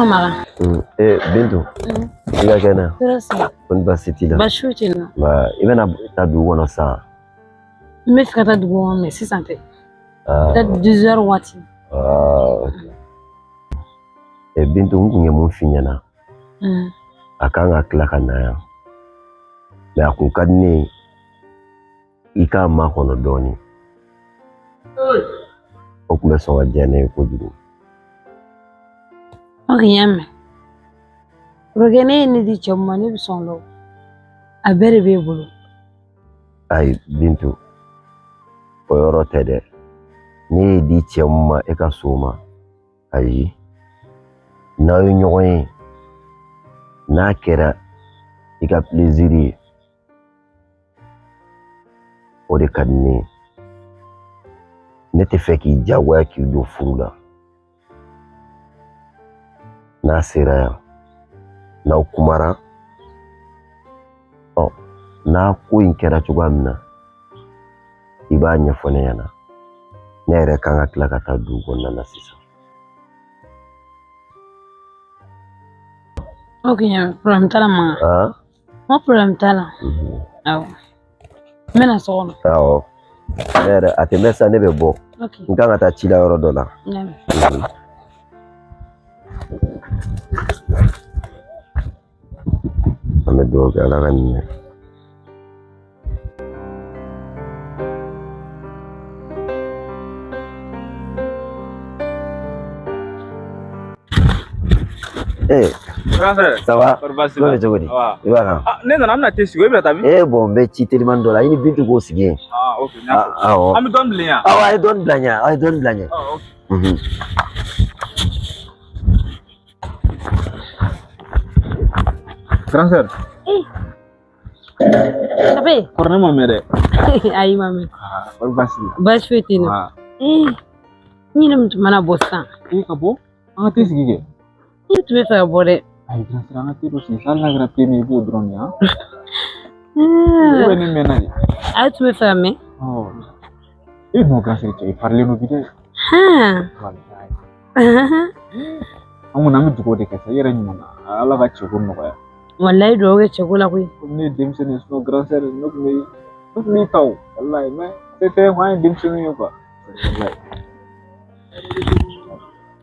Mara. Bintu. Il a gagné. On va citer là. Bashutina. Bah, il va na du on ça. Mais frère du bon mais 600. Peut-être 2h wati. Bintu ngunye mun finyana. Akanga klaka na ya. Mais akukadni ika ma kono doni. Okume so wajane ko duru. Rien. Rogene ni di chomma ni bisonlo. Abere be bulu. Ay Bintu. Oyoro tede. Ni di chomma e ka soma. Ayi. Na yo nyoye. Na kera ika plaisir. O de kadni. Ne te fait ki jawa ki do furula. Na sera na kumara. Oh, na ko in kera chugamna. Ibanya fone yana. Nere kanga klaka ta du gonna na sisa. Okay, problem tala ma. Ma problem tala. Aw. Mena so. Aw. Nere atemesa nebe bo. Okay. Nganga ta chila yoro dola. Amedo gala ganne. Ça va? Comment tu vas? Voilà. Ah, non, non, non, tu es sûr, bon, mais tu te demandes là, il est vite go sige. Ah, ok. Ah, me donne blanya. Ah, I don't blanya. I don't blanya. Ah, ok. Grand sœur. Sabe? Corne ma mère. Ayi mame. Ah, basi. Bas fetina. Ni nem mana bosta. Kabo? Ah, tu es sige. Tu veux faire border. Ay, grand sœur, on a tiré aussi. Ça la gra premier beau drone ya. Oui, mais non. Ah, tu veux faire mais? Oh. Et mon grand sœur, tu parles nos vidéos. Amu na mi dugo de kasa yere nyuma. Ala ga chego no ya. Wallahi do ga chego la kuy. Comme Dimson is no grand sœur no me taw. Wallahi mais c'était moi Dimson yo quoi.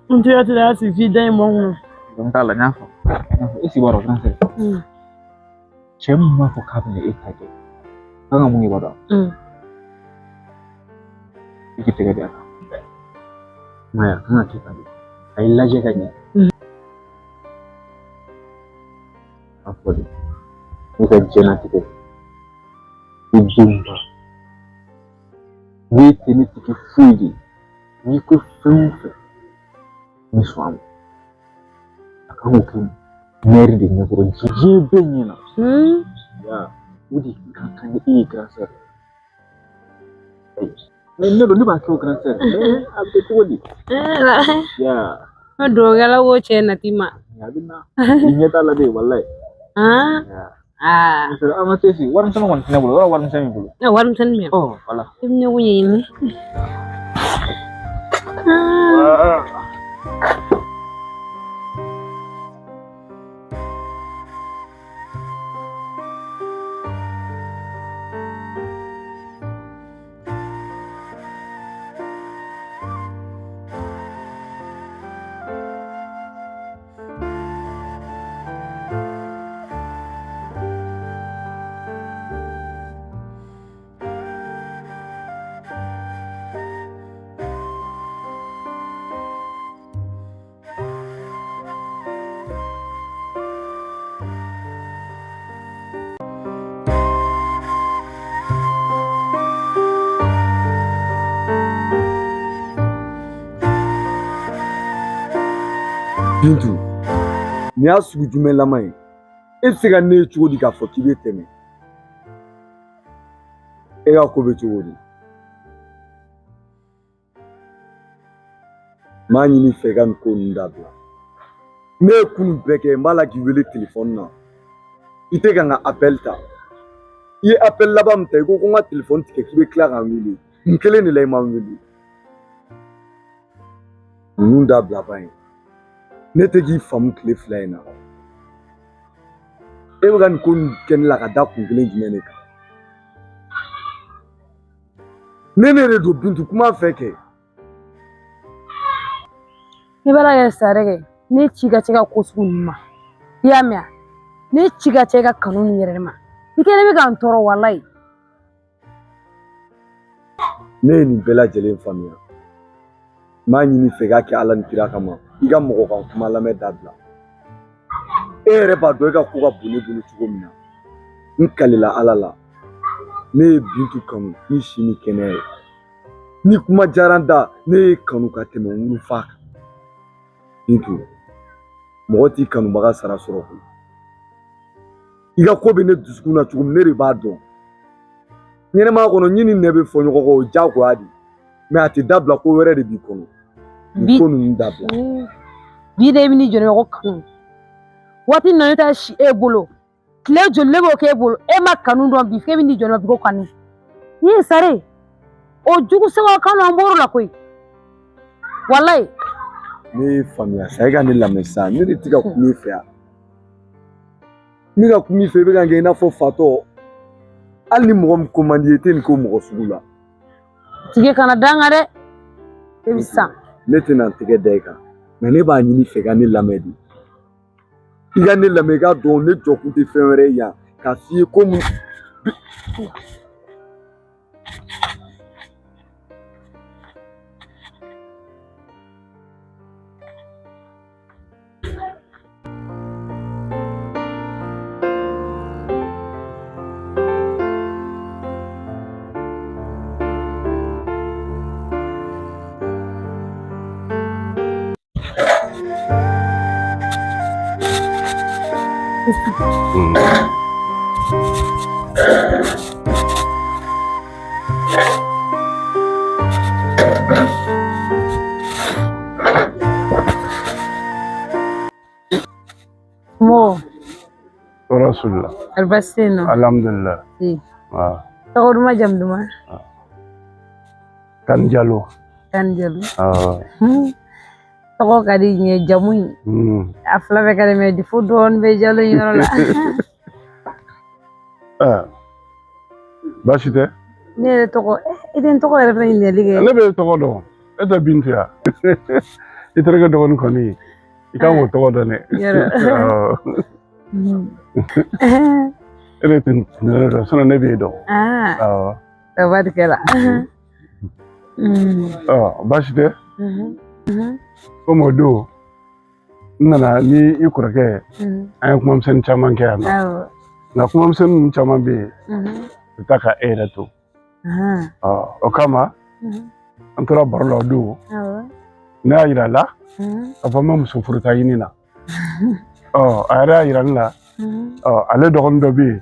On tu as là c'est vide un bon. Donc ta la nyafo. Isi waro grand sœur. Chemma fo kabne ikage. Kanga mungi bada. Ikitega dia. Maya kanga kikage. Ay laje kanya. Afodi. Nika jena tike. Ujumba. Witi ni tike fuji. Niko funfe. Niswamu. Akamuki. Meri de nyakuro jijebe nyena. Ya. Udi kakanye ii grasa. Nendo ni ba ko grasa. Abete wodi. Ya. Do gala wo chena tima. Ya bina. Inyata la de wallahi. Sir amate si warum sama kon nebul wala warum sami bulu. Na warum san mi. Oh, wala. Timne wuye ni. Bintu, ni a sugu jumɛn lama ye e bɛ se ka ne ye cogo di k'a fɔ k'i bɛ tɛmɛ e ka ko bɛ cogo di m'a ɲini fɛ ka nin ko ninnu dabila ne ye kunun bɛɛ kɛ n b'a la k'i wele telefɔni na i tɛ ka n ka appel ta i ye appel laban min ta i ko n ka telefɔni tigɛ k'i bɛ tila ka n wele n kelen de la i ma n wele ninnu dabila ban ye ne tɛ k'i faamu tile 2 in na e bɛ ka nin ko nin kɛ ne la ka da kun kelen jumɛn de kan ne de don Bintu kuma fɛ kɛ ne b'a la kɛ sare kɛ ne ci ka cɛ ka ko sugu ninnu ma i y'a mɛn ne ci ka cɛ ka kanu nin yɛrɛ ma i kɛlen bɛ ka n tɔɔrɔ walayi ne ye nin bɛɛ lajɛlen faamuya m'a ɲini fɛ k'a kɛ Ala ni kira kama i ka mɔgɔ kan kuma lamɛn dabila e yɛrɛ b'a dɔn e ka ko ka bon ne bolo cogo min na n kalila Ala la ne ye Bintu kanu ni si ni kɛnɛya ye ni kuma diyara n da ne ye kanu ka tɛmɛ wulufa kan Bintu mɔgɔ t'i kanubaga sara sɔrɔ koyi i ka ko bɛ ne dusukun na cogo min ne de b'a dɔn ɲɛnɛmaya kɔnɔ ɲini ne bɛ fɔ ɲɔgɔn kɔ o diyagoya de mais a tɛ dabila ko wɛrɛ de b'i kɔnɔ nin ko ninnu dabila bi de bɛ ni jɔn ko kanu waati nana taa si e bolo tile joli ne b'o kɛ e bolo e ma kanu dɔn bi f'e bɛ ni jɔn bi ko kanu ni ye sare o jugu sɛbɛn kanu an bɔr'o la koyi walayi ne ye faamuya sa e ka ne lamɛn sa ne de tɛ ka kuma i fɛ yan ne ka kuma i fɛ i bɛ ka kɛ i n'a fɔ fatɔ hali ni mɔgɔ min ko man di i tɛ nin ko mɔgɔ sugu la tige kana danga dɛ e bɛ san ne tɛna n tɛgɛ da i kan mais ne b'a ɲini fɛ ka ne lamɛn de i ka ne lamɛn i ka dɔn ne jɔkun tɛ fɛn wɛrɛ ye yan k'a f'i ye ko mun Mo. Rasulullah. Albasino. Alhamdulillah. Si. Tahu rumah jam dua. Kan jalo. Tahu kadinya jamu. Afla bekade me di food on be jalo yinola. Bashite. Ne toko iden toko era fe ne lige. Ne be toko do. Eta Bintu ya. Itere do on koni. Ika mo toko do ne. Ele tin sana ne be do. Tabarkala. Bashite. Como do nana ni ikurake ay kuma msen chaman ke ana na kuma msen chaman be taka era to o kama antora barlo do na ira la afama muso furuta yinina ara ira la ale dogon do be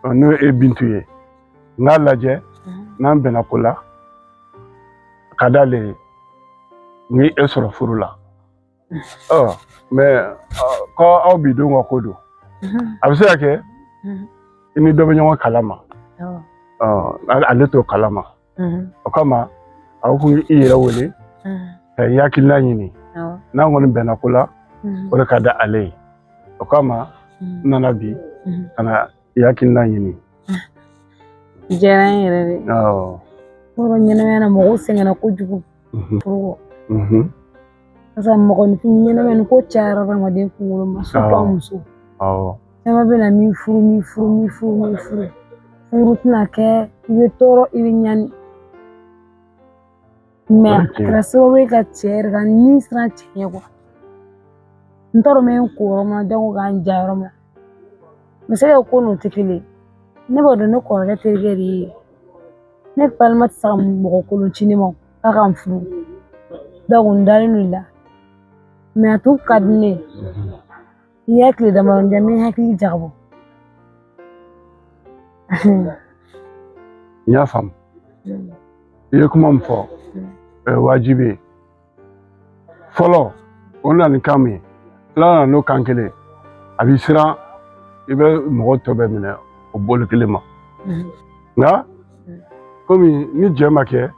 no e Bintu ye na laje na bena kula kadale ni esoro furula mais ko aw bi do ngoko do abise yake ini do benyo kalama ale to kalama kama aw ku ira wole tay yakilla nyini na ngon bena kula o ka da ale kama nana bi ana yakilla nyini jaran yere ko nyene na mo sengena ko jugu pro asa mo ni nyene men ko chara ramaden ko ngolo ma so muso sama bena mi furu tna ke ibe toro ibe nyani me kraso we ka cher ga ni sra chego ntoro men ko ma dango ga njaro ma mesele ko no tikili ne bodo no ko ga tergeri ne palmat sam mo ko no chinimo akam furu dagun dalila me atu kadne yakli da man jami hakli jabo ya fam ye kuma mfo wajibi follow ona ni kami la no kankele abisira ibe mo to be mine o bol kilima na komi ni jema ke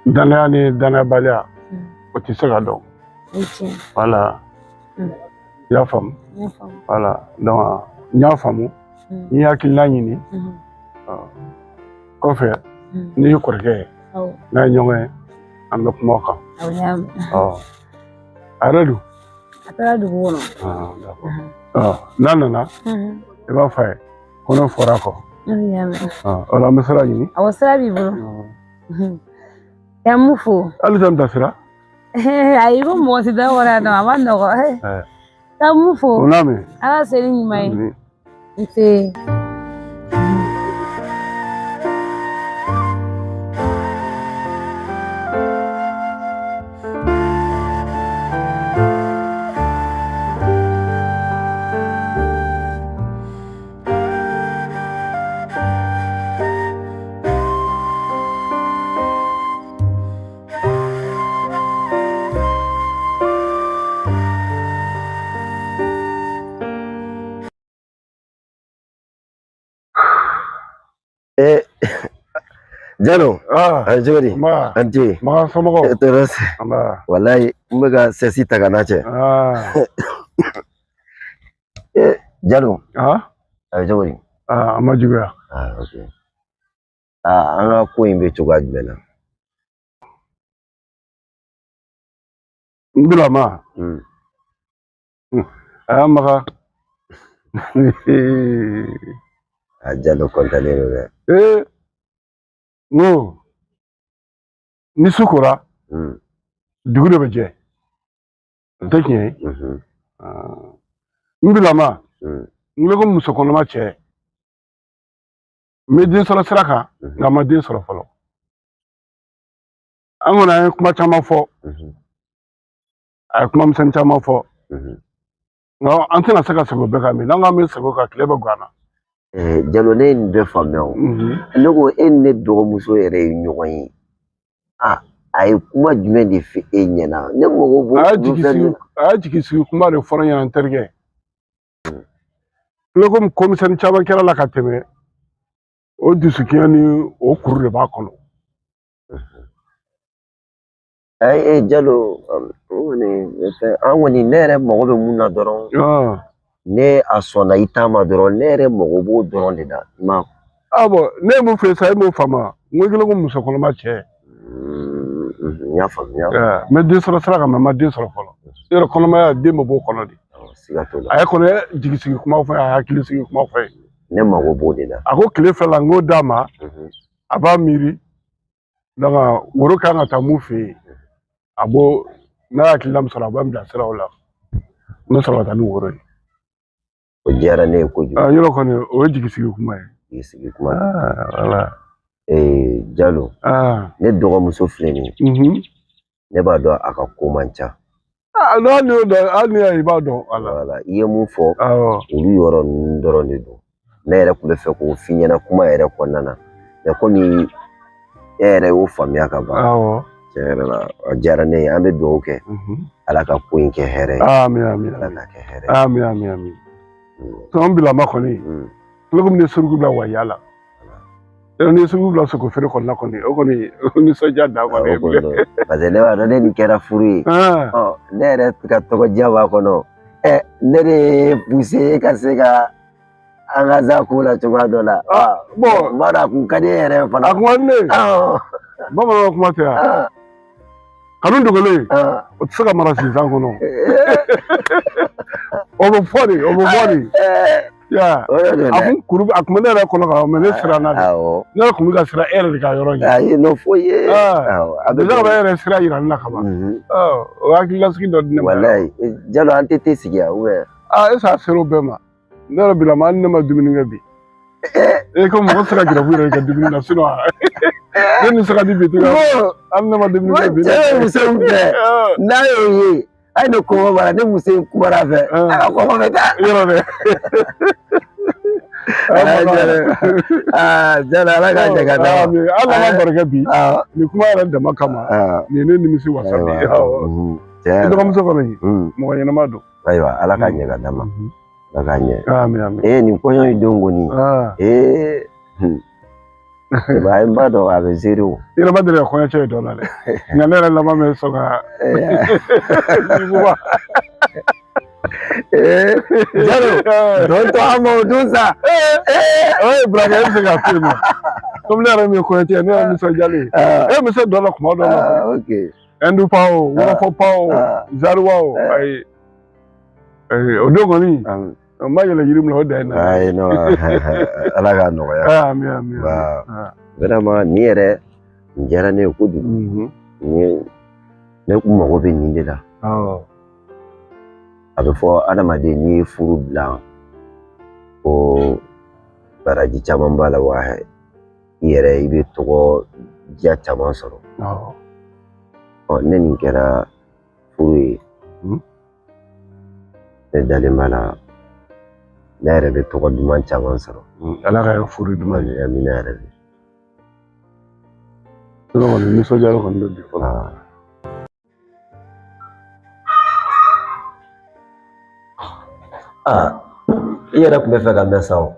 dana ni dana balia o ti sega do Voilà. Ya fam. Voilà. Donc nya famu. Ni hakilina ɲini. Kɔfɛ ni kɔrɔkɛ n'a ɲɔgɔn an bɛ kuma kan. Aradu. A taara dugu kɔnɔ. N'a nana I b'a fɔ a ye ko ne fɔra a kɔ. O la an bɛ sira ɲini. Awɔ sira b'i bolo. Ya mun fo. Hali sisan n ta sira. Ayi ko mɔgɔ si tɛ wɔɔrɔ yan nɔ a ma nɔgɔ. Ya mun fo. O n'a mɛn. Ala se ni ɲuman ye. Nse. Jalo, Jody, Auntie, Toros, Wallahi, Mega Sesi Taganache. Jalo, Jody, Amajuga. Okay. I'm going to go to Ndulama. Amaka. Jalo kontanero. No. Ni sukura. Dugu de bɛ jɛ. N tɛ tiɲɛ ye. N bilama. N bɛ ko muso kɔnɔma cɛ. N bɛ den sɔrɔ sira kan nka n ma den sɔrɔ fɔlɔ. An kɔni an ye kuma caman fɔ. A ye kuma misɛnnin caman fɔ. Nka an tɛna se ka segin o bɛɛ kan n'an k'an bɛ segin o kan tile bɛ gan na. Jalo ne ye nin bɛɛ faamuya o. Ne ko e ni ne dɔgɔmuso yɛrɛ ye ɲɔgɔn ye. A ye kuma jumɛn de fɔ e ɲɛna? Ne mago b'o a y'a jigi sigi kuma de fɔra ɲɛna n terikɛ. Ne ko komisɛni caman kɛra la ka tɛmɛ o dusukun ni o kuru de b'a kɔnɔ. Jalo an kɔni ne yɛrɛ mago bɛ mun na dɔrɔn. Ne a sɔnna I taama dɔrɔn ne yɛrɛ mago b'o dɔrɔn de la. Bon ne ye mun fɛ sa e m'o faamu. N ko kelen ko muso kɔnɔma cɛ. N y'a faamuya. N bɛ den sɔrɔ sira kan mɛ n ma den sɔrɔ fɔlɔ. Yɔrɔ kɔnɔmaya den bɛ b'o kɔnɔ de. Siga t'o la. A ye kɔni jigi sigi kuma fɔ a hakili sigi kuma fɔ ye. Ne mago b'o de la. A ko tile fila la n k'o d'a ma. A b'a miiri. Donc woro kan ka taa mun fɛ yen. A b'o n'a hakilina min sɔrɔ a b'a bila sira o la. N bɛ sɔrɔ ka taa ni woro ye. O diyara ne ye kojugu. Yɔrɔ kɔni o ye jigi sigi kuma ye. Jigi sigi kuma. Voilà. Jalo. Ne dɔgɔmuso filɛ nin ye. Ne b'a dɔn a ka ko man ca. Hali ni y'a ye I b'a dɔn. Voilà. I ye mun fɔ. Olu yɔrɔ ninnu dɔrɔn de don. Ne yɛrɛ tun bɛ fɛ k'o f'i ɲɛna kuma yɛrɛ kɔnɔna na. Mais komi e yɛrɛ y'o faamuya ka ban. Tiɲɛ yɛrɛ la a diyara ne ye an bɛ dugawu kɛ. Ala ka ko in kɛ hɛrɛ ye. Amin. Ala ka kɛ hɛrɛ ye. Amin. An bilama kɔni. Tile komi ne suruku bila wa yala. Ni suruku bila soko feere kɔnɔna kɔni o kɔni nisɔndiya da kɔni. Parce que ne b'a dɔn ne nin kɛra furu ye. Ne yɛrɛ ka tɔgɔdiya b'a kɔnɔ. Ne de ye poussé ka se ka an ka zaa k'o la cogoya dɔ la. Bon n b'a dɔn a kun ka di e yɛrɛ fana. A kun ka di ne ye. Bamananw kuma tɛ yan. Kanu dogolen o tɛ se ka mara sinsan kɔnɔ. O bɛ fɔ de. A kun bɛ ne yɛrɛ kɔnɔ kan mɛ ne siranna de. Ne yɛrɛ kun bɛ ka siran e yɛrɛ de ka yɔrɔ ɲɛ. Ayi n'o foyi ye. Déjà bɛ e yɛrɛ sira yira ne la ka ban. O hakililasigi dɔ di ne ma. Walayi Jalo an tɛ sigi yan ou bien. Est-ce que a sera o bɛɛ ma? Ne yɛrɛ bilama hali ne ma dumuni kɛ bi. E ko mɔgɔ tɛ se ka gɛrɛ yɛrɛ ka dumuni na sinon ne ni se ka di bi tugun. Hali ne ma dumuni kɛ bi. Cɛ ye muso min fɛ n'a y'o ye hali ni kɔngɔ b'a la ni muso in kumana a fɛ a ka kɔngɔ bɛ taa. Yɔrɔ dɛ. Jalo Ala ka jɛ ka d'a ma. Ala ma barika bi nin kuma yɛrɛ dama kama nin ye ne nimisi wasa bi. I dɔgɔmuso kɔni mɔgɔ ɲɛnama don. Ayiwa Ala ka ɲɛ ka d'a ma. Ala ka ɲɛ. Amin. Nin kɔɲɔ in don kɔni ba in ba do a be zero ira ba dire ko ya che do la le ngane la ma me so ga buba jaro don to amo dunsa oy brother em se ga firma comme le remi ko te ne mi so jale mi so do la ko do la okay endu pao wo fo pao zaruwa ai odogo ni ma yele yirim lo da na ai no ala ga no ya mi vraiment ni yɛrɛ n diyara ne ye kojugu ne kun mago bɛ nin de la a bɛ fɔ adamaden n'i ye furu dilan ko baraji caman b'a la wa i yɛrɛ i bɛ tɔgɔ diya caman sɔrɔ ne nin kɛra furu ye ne dalen b'a la ne yɛrɛ bɛ tɔgɔ duman caman sɔrɔ ala ka furu duman ye amina yɛrɛ de ni so jaro kon do ko i yɛrɛ tun bɛ fɛ ka mɛn sa o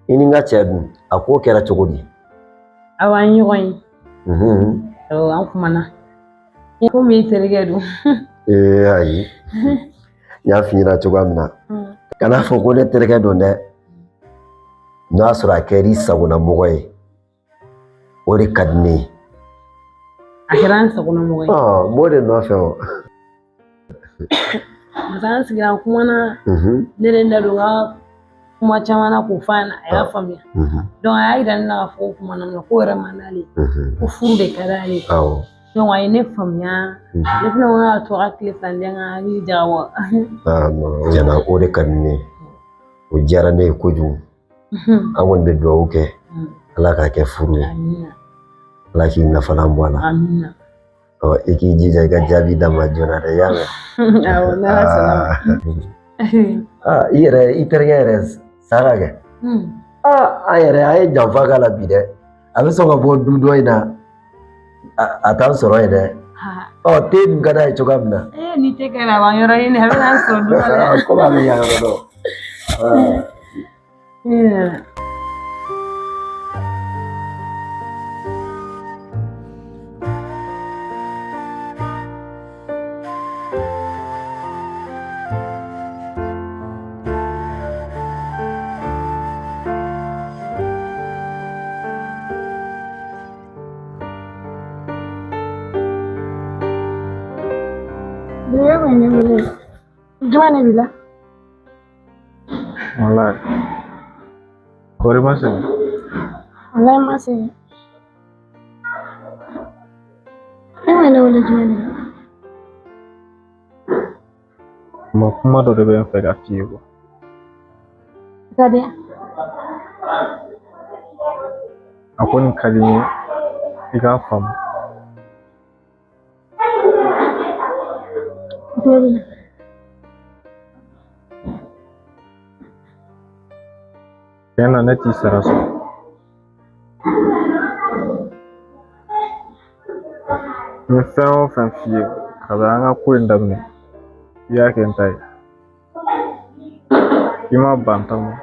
i ni n ka cɛ dun a ko kɛra cogo di awɔ an ɲɔgɔn ye an kumana komi i terikɛ dun ayi n y'a f'i ɲɛna cogoya min na kana fɔ ko ne terikɛ don dɛ n'a sɔrɔ a kɛra i sagona mɔgɔ ye o de ka di ne ye a kɛra an sagona mɔgɔ ye n b'o de nɔfɛ o parce que an sigira an kumana ne de da don ka kuma caman na k'o f'a ɲɛna a y'a faamuya donc a y'a yira ne na k'a fɔ ko kumana min ko yɛrɛ man d'ale ko furu de ka d'ale donc a ye ne faamuya ne fana ko k'a to a ka tile fila n ka hakili jagabɔ tiɲɛna o de ka di ne ye o diyara ne ye kojugu an kɔni bɛ dugawu kɛ ala k'a kɛ furu ye ala k'i nafalan bɔ a la i k'i jija i ka jaabi d'a ma joona dɛ y'a mɛn i yɛrɛ i terikɛ yɛrɛ sara kɛ an yɛrɛ a ye janfa k'a la bi dɛ a bɛ sɔn ka bɔ du dɔ in na a t'an sɔrɔ yen dɛ te dun ka d'a ye cogoya min na ni te kɛra a b'an yɔrɔ ɲini a bɛ n'an sɔrɔ du dɔ la komi a bɛ yan yɔrɔ dɔn Juma ne bila wallahi kori ma se wallahi ma se ma ne wala juma ne ma kuma dɔ de bɛ n fɛ ka f'i ye quoi c'est-à-dire a kɔni ka di n ye i k'a faamu tiɲɛ na ne t'i sara sɔrɔ n ye fɛn o fɛn f'i ye kabini an ka ko in daminɛ i y'a kɛ n ta ye i ma ban ta ma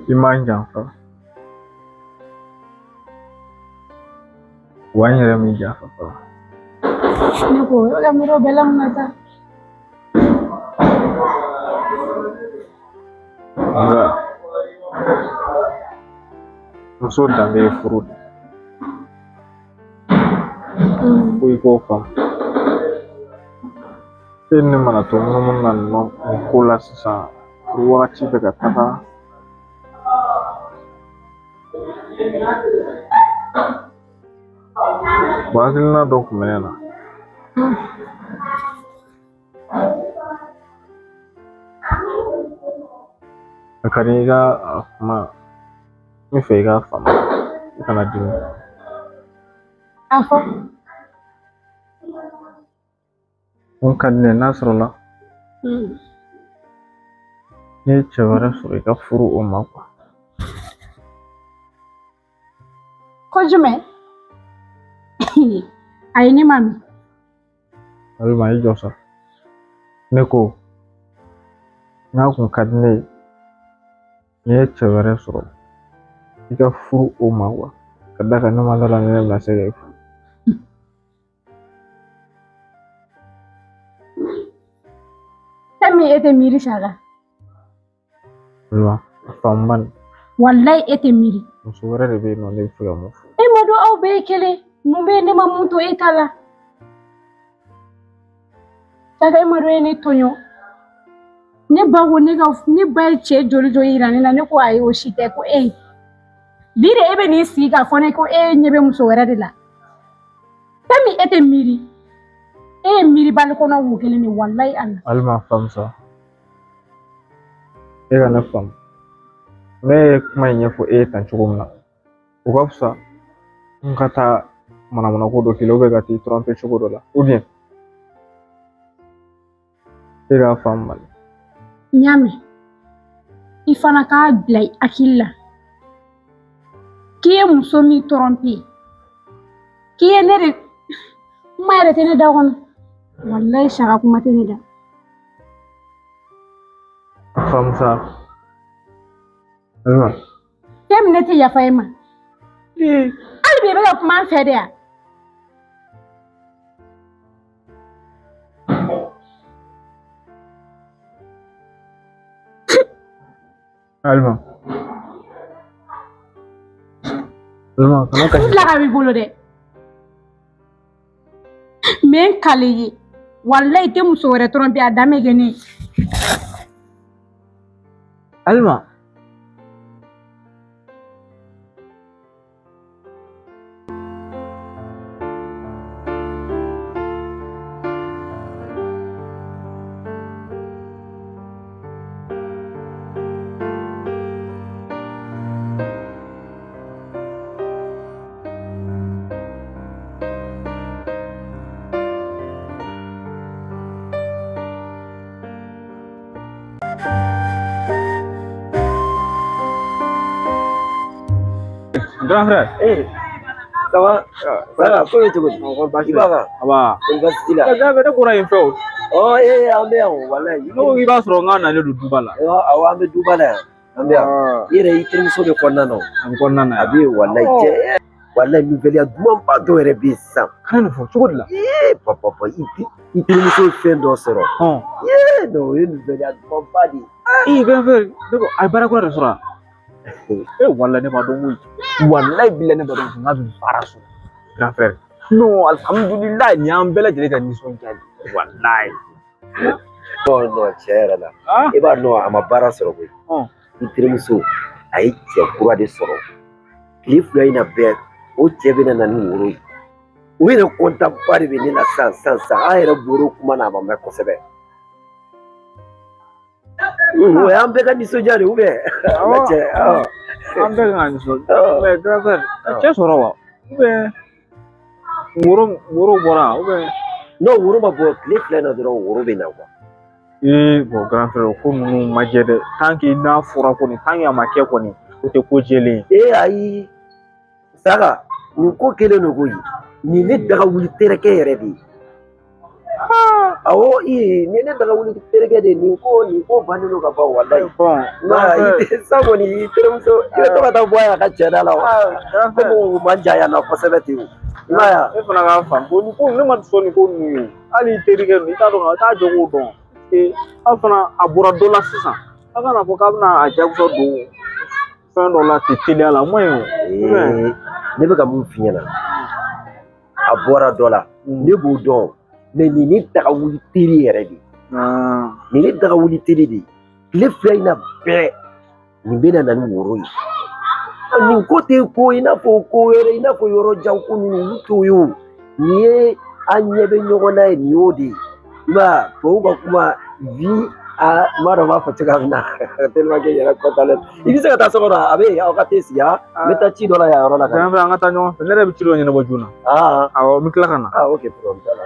i ma n janfa wa n yɛrɛ m'i janfa fɔlɔ ne ko o ka miiri o bɛɛ la mun na sa nka muso danbe ye furu de ko i k'o faamu e ni ne mana to munumunu na nin ko la sisan furu wagati bɛ ka taga hakilina dɔ tun bɛ ne na a ka di i ka kuma n fɛ i k'a faamu i kana dimi a fɔ n ka di ne n'a sɔrɔla n'i ye cɛ wɛrɛ sɔrɔ i ka furu o ma Ko jumɛn? Ayi ne ma mɛn. Alima i jɔ sa. Ne ko n'a kun ka di ne ye n'i ye cɛ wɛrɛ sɔrɔ i ka furu o ma wa ka da kan ne ma dala ne bɛna se ka furu. Kami e tɛ miiri saga. Alima a faamu man di. Wallahi e tɛ miiri. Muso wɛrɛ de bɛ yen nɔ ne bɛ fɛ ka mun fɔ. E ma dɔn aw bɛɛ ye kelen mun bɛ ne ma mun to e ta la. Saga e ma dɔn e ne tɔɲɔ. Ne ba ko ne ba ye cɛ joli joli yira ne la ne ko ayi o si tɛ ko e. Bi de e bɛ n'i sigi k'a fɔ ne ko e ɲɛ bɛ muso wɛrɛ de la. Kami e tɛ miiri. E ye miiri bali kɔnɔ wo kelen de wallahi Allah. Alima faamu sa. E ka ne faamu. Ne ye kuma in ɲɛfɔ e ye tan cogo min na o ka fisa n ka taa manamana ko dɔ k'i la ou bien ka t'i tromper cogo dɔ la ou bien e k'a faamu Mali. N y'a mɛn i fana k'a bila i hakili la k'i ye muso min tromper k'i ye ne de kuma yɛrɛ tɛ ne da kɔnɔ wallahi saga kuma tɛ ne da. A faamu sa. Alima. Kɛmi ne tɛ yafa e ma. Hali bi e bɛ ka kuma an fɛ de ya. Alima. Alima kana kasi. Fudula b'i bolo dɛ. Mais n kale ye wallahi i tɛ muso wɛrɛ tromper a dan bɛ kɛ ne. Alima. Grand frère. Ça va? Ça va? Ko ye cogo di? Basi I b'a kan? aba. Université la. Gabe ne kora yen fɛ o. An bɛ yan walahi. Ne ko k'i b'a sɔrɔ n k'a nalen don duba la. Awɔ an bɛ duba la yan. An bɛ yan. I yɛrɛ i terimuso bɛ kɔnɔna na o. A bɛ kɔnɔna na yan. A bɛ yen walahi cɛ. Walahi nouvelle dumanba dɔ yɛrɛ bɛ yen sisan. Kana nin fɔ cogo di la? Papa i terimuso ye fɛn dɔ sɔrɔ. Non o ye nouvelle dumanba de ye. Grand frère ne ko a ye baara kura de sɔrɔ wa? Wallahi ne ma dɔn koyi. Wallahi billahi ne ma dɔn ko n k'a bɛ baara sɔrɔ. Grand frère. Non alhamdulilayi nin y'an bɛɛ lajɛlen ka nisɔndiya de ye. Wallahi. Non cɛ yɛrɛ la. I b'a dɔn a ma baara sɔrɔ koyi. I terimuso a ye cɛ kura de sɔrɔ. Tile fila in na bɛɛ o cɛ bɛ na ni woro ye. O yɛrɛ kontan ba de bɛ ne la sisan an yɛrɛ bɔr'o kuma na a ma mɛn kosɛbɛ. O y'an bɛɛ ka nisɔndiya de ou bien? An bɛɛ kan ka nisɔndiya. Mais grand frère cɛ sɔrɔ wa? Ou bien woro bɔra ou bien? Non woro ma bɔ tile fila in na dɔrɔn woro bɛ na quoi. Bon grand frère ko ninnu ma jɛ dɛ. Tant que n'a fɔra kɔni tant que a ma kɛ kɔni o tɛ ko jɛlen ye. Ayi Saga nin ko kelen don koyi. Nin ne daga wuli terikɛ yɛrɛ de ye. Awɔ nin ne daga wuli terikɛ de ye nin ko bannen don ka ban walayi. Sisan kɔni i terimuso i bɛ to ka taa bɔ yan a ka cɛ da la wa? Komi o man ja yan nɔ kosɛbɛ ten o. I m'a ye wa? E fana k'a faamu nin ko ne ma sɔn nin ko ninnu ye o. Hali i terikɛ ninnu i t'a dɔn a t'a jogo dɔn. Aw fana a bɔra dɔ la sisan aw kana fɔ k'a bɛna a jagosa don fɛn dɔ la ten teliya la o ma ɲi o. Ne bɛ ka mun f'i ɲɛna a bɔra dɔ la ne b'o dɔn mais nin ne daga wuli teri yɛrɛ de ye. Nin ne daga wuli teri de ye. Tile fila in na bɛɛ nin bɛ na ni woro ye. Nin ko tɛ ko i n'a fɔ ko wɛrɛ i n'a fɔ yɔrɔ jan ko ninnu olu t'o ye o. Nin ye an ɲɛ bɛ ɲɔgɔn na ye nin y'o de ye. I b'a ye tubabuw ka kuma vie n b'a dɔn n b'a fɔ cogoya min na tellement que n yɛrɛ content. I bɛ se ka taa so kɔnɔ a bɛ yen aw ka t'e sigi n bɛ taa ci dɔ la yan yɔrɔ la. Grand frère an ka taa ɲɔgɔn fɛ ne yɛrɛ bɛ ci dɔ ɲɛnabɔ joona. Awɔ n bɛ tila ka na. Ok problème t'a la.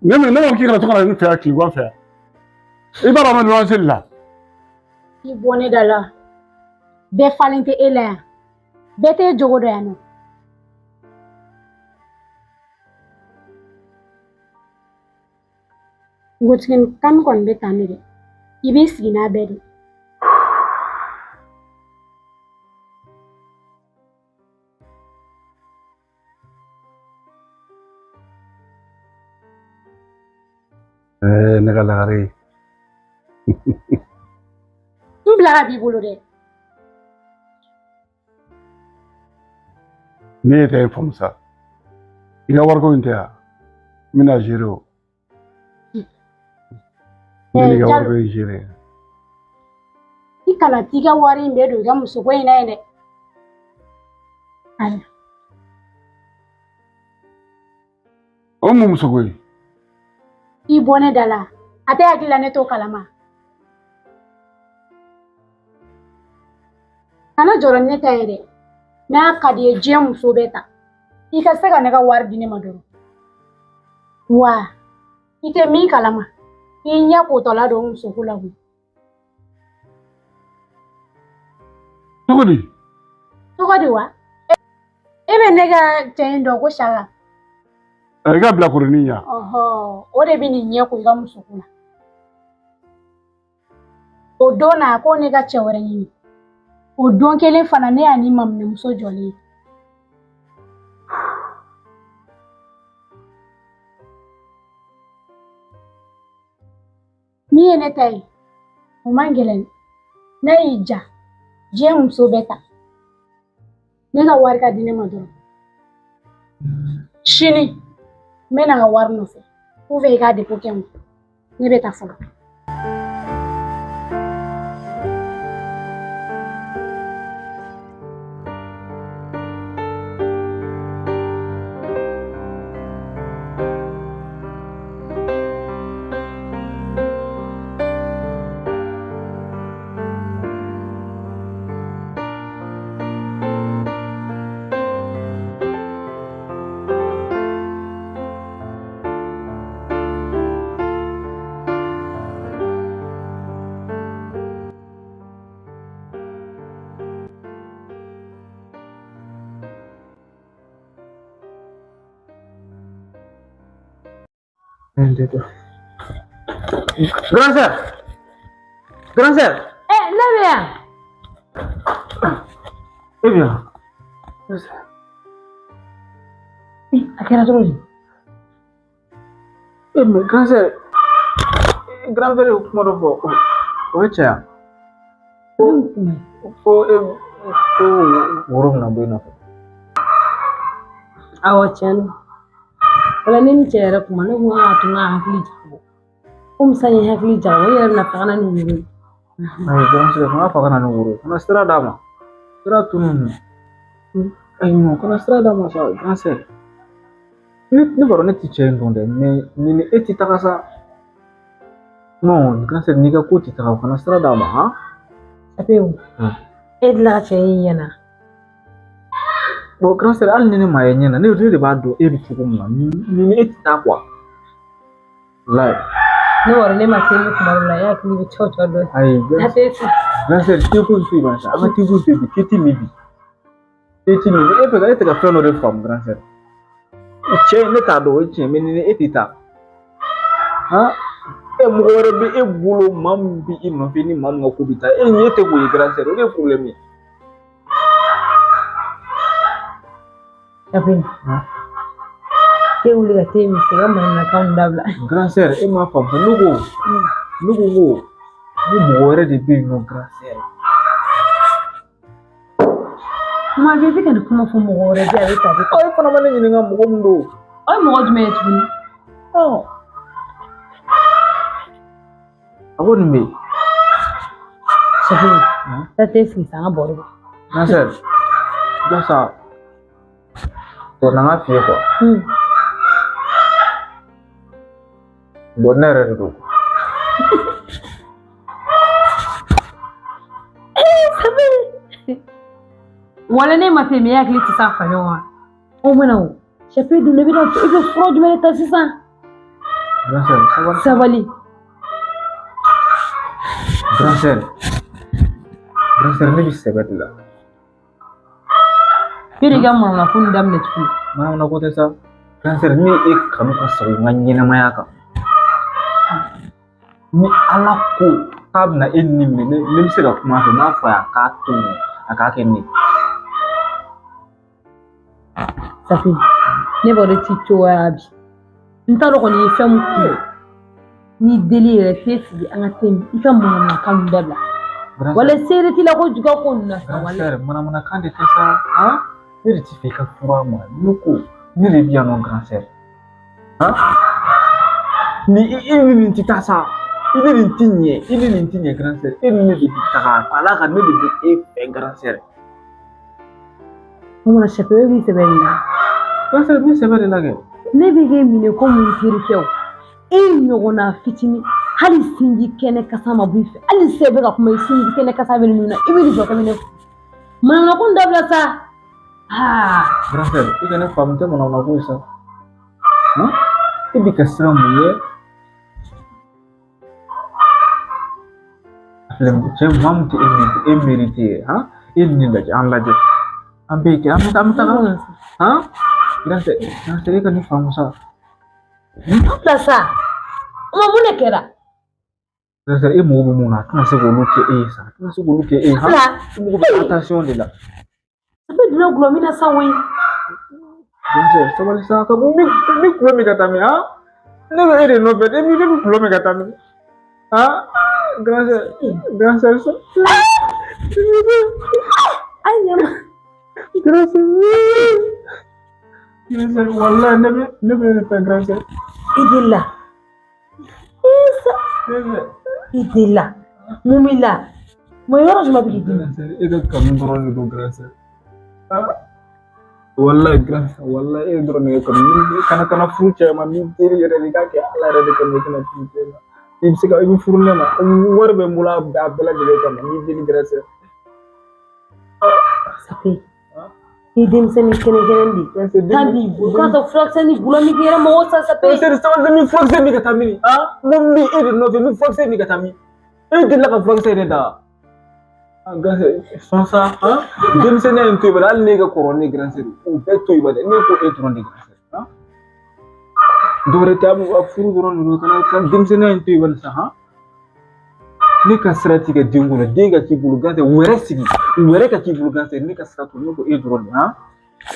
ne k'i kana to kana ne fɛ yan tilegan fɛ i b'a dɔn an bɛ luwanse la I bɔ ne da la bɛɛ falen tɛ e la yan bɛɛ t'e jogo dɔ yan nɔ nkotigini kami kɔni bɛ tan ne dɛ I b'i sigi n'a bɛɛ de ne ka lagare n bilara b'i bolo dɛ ne ye tɛ faamu sa i ka wariko in tɛ yan n bɛna gérer o ne ka wariko in gérer I kana t'i ka wari in bɛɛ don I ka musoko in na yen dɛ ayi o mun musoko ye I bɔ ne da la a tɛ hakili la ne t'o kalama kana jɔrɔ ne ta ye dɛ n'a ka di ye diɲɛ muso bɛɛ ta I ka se ka ne ka wari di ne ma dɔrɔn wa I tɛ min kalama I ɲɛ kotɔla don musoko la koyi cogo di wa e bɛ ne ka cɛ in dɔn ko Saka i ka bila kurunin ya o de bɛ nin ɲɛ ko I ka musoko la o don na ko ne ka cɛ wɛrɛ ɲini o don kelen fana ne y'a ni maminɛmuso jɔlen ye min ye ne ta ye o man gɛlɛn n'a y'i ja diɲɛ muso bɛɛ ta ne ka wari ka di ne ma dɔrɔn sini n bɛ na n ka wari nɔfɛ ou bien I k'a dépôt kɛ n kun ne bɛ taa fɔlɔ Grand sœur. Ne bɛ yan Eh bien. a kɛra cogo di Mais grand sœur, grand frère ye kuma dɔ fɔ o bɛ caya ko woro bɛna bɔ i nɔfɛ awɔ tiɲɛ don wala ne ni cɛ yɛrɛ kuma ne ko k'a to n ka hakili jagabɔ komi sisan n ye hakili jagabɔ n yɛrɛ bɛna taga na ni woro ye ayi grand sœur kana fa kana ni woro ye kana sira d'a ma sira tunun ayi non kana sira d'a ma sa grand sœur ne b'a dɔn ne tɛ cɛ in dɔn dɛ mais ni e tɛ taga sa non grand sœur n'i ka ko tɛ taga kana sira d'a ma han Sapewu e delila ka cɛ in ɲɛna bon grand sœur hali ni ne m'a ye ɲɛna ne de b'a dɔn e bɛ cogo min na ni e tɛ taa quoi walayi ne wɔri ne ma se ni kuma dɔ la e hakili bɛ cɛw cɛw dɔ ayi a tɛ si grand sœur tɛ ko foyi b'an sa an ka tɛ ko foyi bi tɛ mi bi tɛ mi e fɛ e tɛ ka fɛn dɔ de faamu grand sœur cɛ ne t'a dɔn o ye tiɲɛ mais ni e tɛ taa han mɔgɔ wɛrɛ bɛ e bolo maa min bɛ i nɔfɛ ni maa min ka ko bɛ taa e ɲɛ tɛ k'o ye grand sœur o de ye problème ye Sapewu te wuli ka te min se ka maninakanw dabila grand sœur e m'a faamu ne ko ko mɔgɔ wɛrɛ de bɛ yen nɔ grand sœur kuma bɛ se ka nin kuma fɔ mɔgɔ wɛrɛ bɛ a bɛ ta a bɛ ta e fana ma ne ɲininka mɔgɔ min don o ye mɔgɔ jumɛn ye tuguni a ko nin bɛ yen Sapewu taa te sigi sa an ka baro kɛ grand sœur jasa to na n ka f'i ye quoi bon ne yɛrɛ de don wala ne ma se mais e hakili tɛ s'a fa ɲɔgɔn ma o mana o Sapewu dun ne bɛna i bɛ fura jumɛn de ta sisan Sabali. Grandeur ne bi sɛbɛ de la. Biri ga mana kun daminɛ tugun. Mana ko tɛ sa. Grandeur ni e kanu ka sɔrɔ n ka ɲɛnɛmaya kan. Ni Ala ko k'a bɛna e ni minɛ ne bɛ se ka kuma fɛ n b'a fɔ a k'a to yen a k'a kɛ ne. Safi, ne b'o de ti cogoya bi. N t'a dɔn kɔni ye fɛn mun kɛ. Ni deli yɛrɛ f'e sigi an ka tɛmɛ i ka manamanakan ninnu dabila. Wala seere t'i la ko juga ko ninnu na sa wala. Manamanakan de tɛ sa. Ne de ti fɛ i ka fura ma. Ne ko ne de bi yan nɔ Grandeur. Ni i ni nin ti taa sa. I ni nin ti ɲɛ. I ni nin ti ɲɛ Grandeur. E ni ne de bi taga. Ala ka ne de bi e fɛ Grandeur. O mana Safi o b'i sɛbɛn nin na. Grandeur b'i sɛbɛn de la kɛ. Ne bɛ kɛ minɛ ko mun terikɛ o. E ɲɔgɔnna fitinin hali sinji kɛnɛ kasa ma bɔ i fɛ. Hali se bɛ ka kuma i sinji kɛnɛ kasa bɛ ninnu na i bɛ nin jɔ kɛmɛ ne fɛ. Manamana dabila sa. Grandeur i ka ne faamu tɛ manamana ko ye sa. E bi ka siran mun ye? Cɛ maa min tɛ e mérité ye e ni lajɛ an lajɛ an bɛɛ kɛ an bɛ taga Grandeur e ka ne faamu sa. Dabila sa. O ma mun de kɛra? Grandeur e mago bɛ mun na a tɛna se k'olu kɛ e ye sa a tɛna se k'olu kɛ e ye e mago bɛ attention de la. A bɛ dulɔ gulɔ min na sa o ye. Grandeur sabali sa ka bɔ ni kulo min ka taa min ne bɛ e de nɔfɛ ne bɛ kulo min ka taa min Grandeur sa. Ayi ɲɛma. Grandeur wallahi ne bɛ ne fɛ Grandeur. I delila. I delila. Mun b'i la? Mun yɔrɔ jumɛn bɛ k'i dimi? E ka kanu dɔrɔn de don Grandeur. Wallahi Grandeur wallahi e dɔrɔn de ka kanu kana furu cɛ ma min teri yɛrɛ de k'a kɛ Ala yɛrɛ de kama i kana furu cɛ ma. I bɛ se ka i bɛ furu ne ma wari bɛ n bolo a bɛɛ lajɛlen kama n'i deli Grandeur. Safi. I denmisɛnnin kɛnɛ di. Taa b'i bolo. K'a sɔrɔ furakisɛ ni gulɔ min k'i yɛrɛ mɔgɔ sa Safi. Sabali min furakisɛ min ka taa min? Mun bɛ e de nɔfɛ min furakisɛ min ka taa min? E delila ka furakisɛ yɛrɛ da. Grandeur sɔn sa denmisɛnninya in to yen bari hali ne ka kɔrɔ ne Grandeur o bɛɛ to yen bari ne ko e dɔrɔn de Grandeur. Dɔwɛrɛ tɛ a furu dɔrɔn de don ka denmisɛnninya in to yen bari sa ne ka sira t'i kɛ den kɔnɔ den ka k'i bolo Grandeur wɛrɛ ka k'i bolo Grandeur ne ka sira to ne ko e dɔrɔn de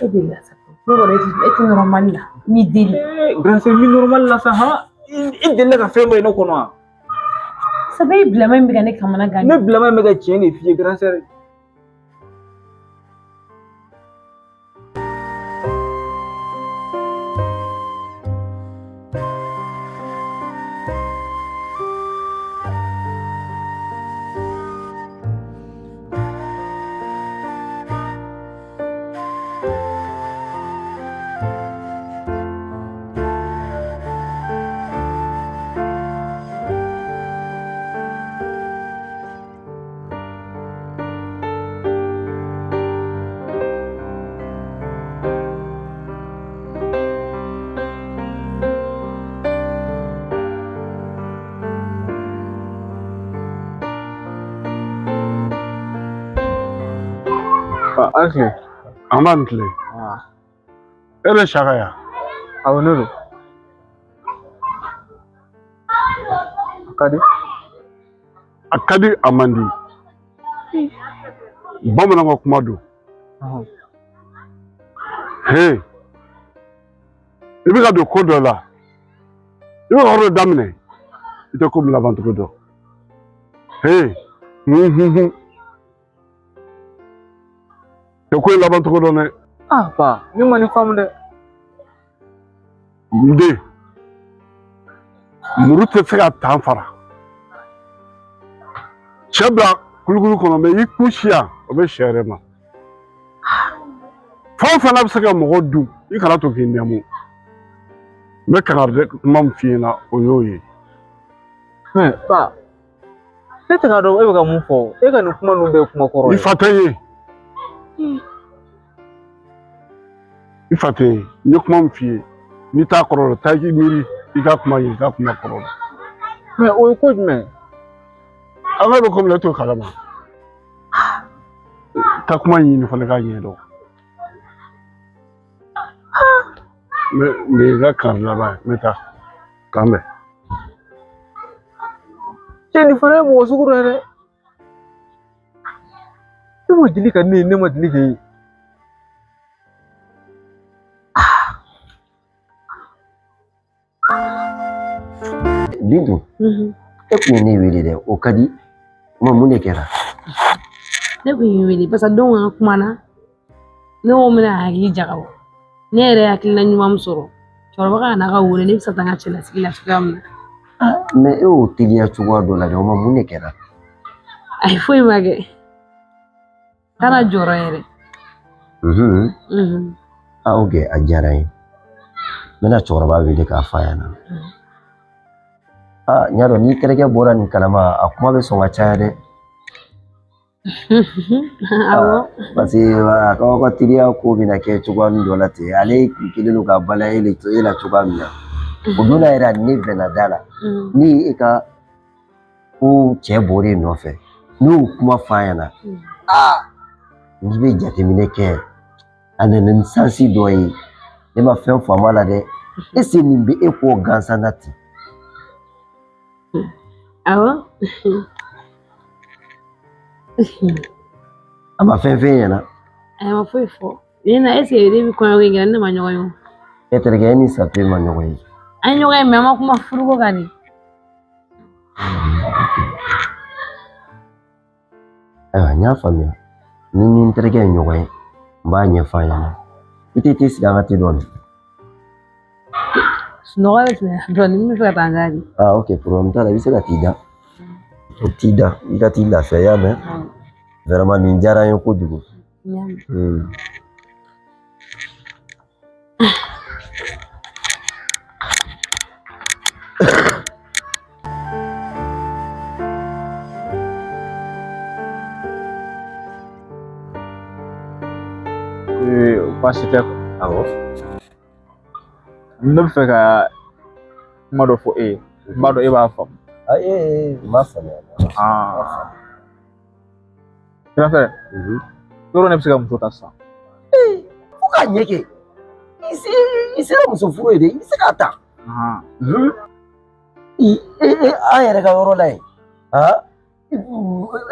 E delila Safi. Ne kɔni e tɛ normal la. N'i deli. Grandeur mi normal la sa i delila ka fɛn dɔ ye ne kɔnɔ wa? Safi i bilama in bɛ ka ne kamana gan. Ne bilama in bɛ ka tiɲɛ de f'i ye Grandeur. Asli aman tile ele shagaya awonuru akadi amandi bamanan ko kuma do he ibi ka do ko dɔ la ibi ka yɔrɔ daminɛ i tɛ ko bila bantugu dɔ he te ko laban togo dɔn dɛ. Pa ni ma ni faamu dɛ. N den muru tɛ se ka tan fara cɛ bila kulukulu kɔnɔ mɛ i kun si yan o bɛ sɛ yɛrɛ ma fɛn o fɛn bɛ se ka mɔgɔ dun i kana to k'i nɛmu n bɛ kangari kuma min f'i ɲɛna o y'o ye. Pa ne tɛ k'a dɔn e bɛ ka mun fɔ e ka nin kuma ninnu bɛɛ ye kuma kɔrɔ ye. I fa tɛ n ye. I fa tɛ n ye n ye kuma min f'i ye n'i t'a kɔrɔ dɔn taa i k'i miiri ika kuma yi ka kuma kɔrɔ mais o ko jumɛn an ka bɛ komi ne to kalama ka kuma ɲini fana k'a ɲɛ dɔn mais ka kan laban n bɛ taa k'an bɛn cɛ nin fana ye mɔgɔ sugu dɔ ye dɛ ne ma deli ka ne ye ne ma deli ka ye Bintu e kun ye ne wele dɛ o ka di mun de kɛra ne kun y'i wele parce que don ka kuma na ne ko mina hakili jagabɔ ne yɛrɛ hakilina ɲuman min sɔrɔ cɛkɔrɔba ka na ka wele ne bɛ se ka taa n ka cɛlasigi la cogoya min na mais e y'o teliya cogoya dɔ la dɛ o ma mun de kɛra ayi foyi ma kɛ kana jɔrɔ yɛrɛ ok a diyara n ye n bɛna cɛkɔrɔba wele k'a f'a ɲɛna n y'a dɔn ni terikɛ bɔra nin kalama a kuma bɛ sɔn ka caya dɛ awɔ parce que a ka teliya ko bɛna kɛ cogoya min dɔ la ten ale kelen don ka bala e la cogoya min na o donna yɛrɛ a ni ne bɛnna da la ni e ka ko cɛ bɔr'e nɔfɛ n'o kuma f'a ɲɛna n'i bɛ jateminɛ kɛ a nana ni sansi dɔ ye ne ma fɛn faamu a la dɛ est-ce que nin bɛ e k'o gansan na ten awɔ a ma fɛn fɛn ɲɛna a ma foyi fɔ ne na est-ce que ne bɛ kɔɲɔko in kɛ ne ma ɲɔgɔn ye e terikɛ e ni Satoyi ma ɲɔgɔn ye an ye ɲɔgɔn ye mais an ma kuma furuko kan de ayiwa n y'a faamuya ni n terikɛ ye ɲɔgɔn ye n b'a ɲɛfɔ a ɲɛna i tɛ sigi an ka te dɔɔni sunɔgɔ bɛ tɛmɛ dɔɔni n bɛ fɛ ka taa n da de ok problème t'a la i bɛ se ka t'i da o t'i da i ka t'i lafiya i y'a mɛn vraiment nin diyara n ye kojugu baasi tɛ awɔ ne bɛ fɛ ka kuma dɔ fɔ e ye n b'a dɔn e b'a faamu n m'a faamuya sirafɛ yɔrɔ ne bɛ se ka muso ta sisan fo k'a ɲɛ kɛ i sera muso furu ye dɛ i bɛ se k'a ta an yɛrɛ ka yɔrɔ la yen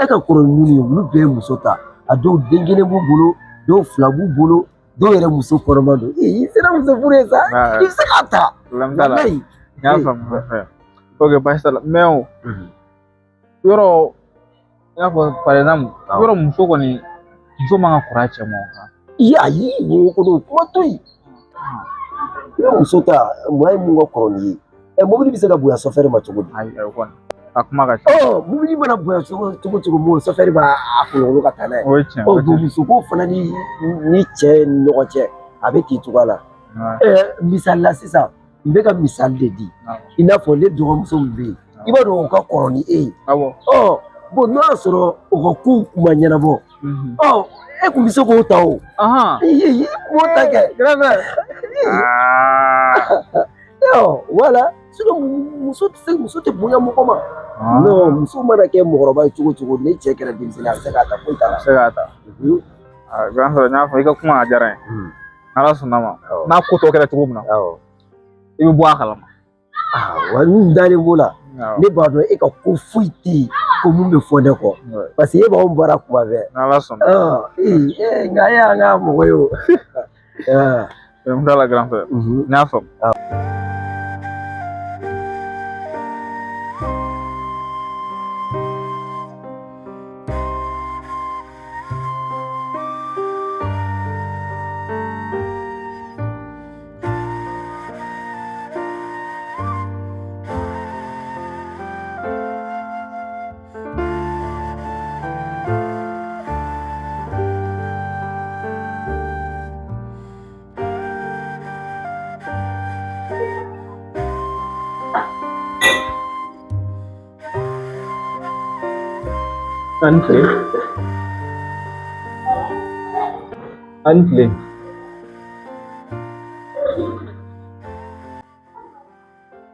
e ka kɔrɔ ni minnu ye olu bɛɛ ye muso ta a dɔw den kelen b'u bolo dɔw fila b'u bolo dɔw yɛrɛ muso kɔrɔma don i sera muso furu ye sa i bɛ se k'a ta n y'a faamu ok baasi t'a la mais o yɔrɔ i n'a fɔ par exemple yɔrɔ muso kɔni muso man ka kɔrɔ a cɛ ma ayi nin ko don kuma to yen i bɛ muso ta maa ye mun ka kɔrɔ ni ye mobili bɛ se ka bonya sɔfɛri ma cogo di ayi kɔni a kuma ka ca mobili mana bonya cogo mo sɔfɛri b'a kunkolo ka taa n'a ye o ye tiɲɛ don muso ko fana ni cɛ ni ɲɔgɔn cɛ a bɛ ten cogoya la misali la sisan n bɛ ka misali de di i n'a fɔ ne dɔgɔmuso min bɛ yen i b'a dɔn o ka kɔrɔ ni e ye bon n'o y'a sɔrɔ o ka kow ma ɲɛnabɔ e kun bɛ se k'o ta o b'o ta kɛ wala muso tɛ bonya mɔgɔ ma non muso mana kɛ mɔgɔkɔrɔba ye cogo cogo ni cɛ kɛra denmisɛnnin a bɛ se k'a ta foyi t'a la se k'a ta grand sɔrɔ n y'a fɔ i ka kuma a diyara n ye n'ala sɔnna ma n'a ko tɔ kɛra cogo min na i bɛ bɔ a kalama wa n dalen b'o la ne b'a dɔn e ka ko foyi tɛ yen ko mun bɛ fɔ ne kɔ parce que e b'anw baara kuma bɛɛ n'ala sɔnna nka e y'an ka mɔgɔ ye o n t'a la grand frère n y'a faamu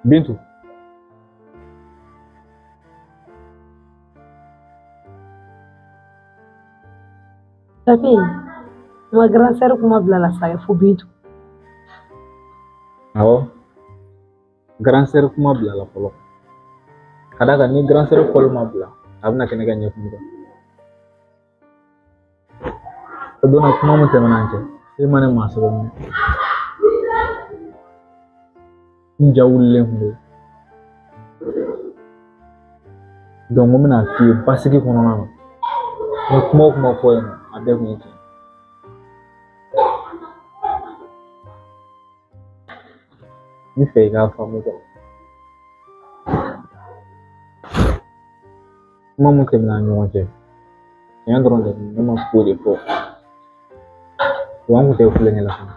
Bintu. Tapi, ma grand sœur kuma bila la sa fo Bintu. Awɔ. Grand sœur kuma bila la fɔlɔ. Ka d'a kan ni grand sœur fɔlɔ ma bila, a bɛna kɛ ne ka ɲɛkumu kan. O donna kuma min tɛmɛna an cɛ, e ma ne maa sɛbɛn minɛ. N ja wulilen kun don. Donc n bɛna f'i ye basigi kɔnɔna na. Ni kuma o kuma fɔ yen nɔ, a bɛɛ kun ye tiɲɛ. N bɛ fɛ i k'a faamu quoi. Kuma mun tɛmɛna an ni ɲɔgɔn cɛ, tiɲɛ dɔrɔn tɛ ne ma foyi de fɔ. Wa n kun tɛ kulonkɛ la fana.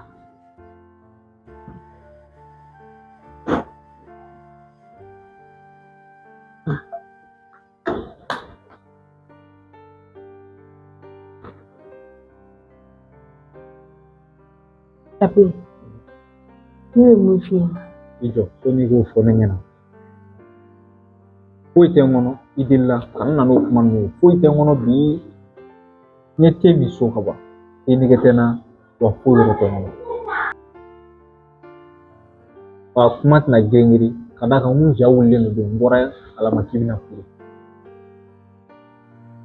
Tapi, ne bɛ mun f'i ɲɛna. I jɔ ko n'i k'o fɔ ne ɲɛna. Foyi tɛ n kɔnɔ i delila ka n na n'o kuma ninnu ye. Foyi tɛ n kɔnɔ bi n ye te min so ka ban. I nege tɛ n na wa foyi yɛrɛ tɛ n kɔnɔ. Wa kuma tɛna girin ka d'a kan n ja wulilen don n bɔra Ala ma k'i bɛna furu.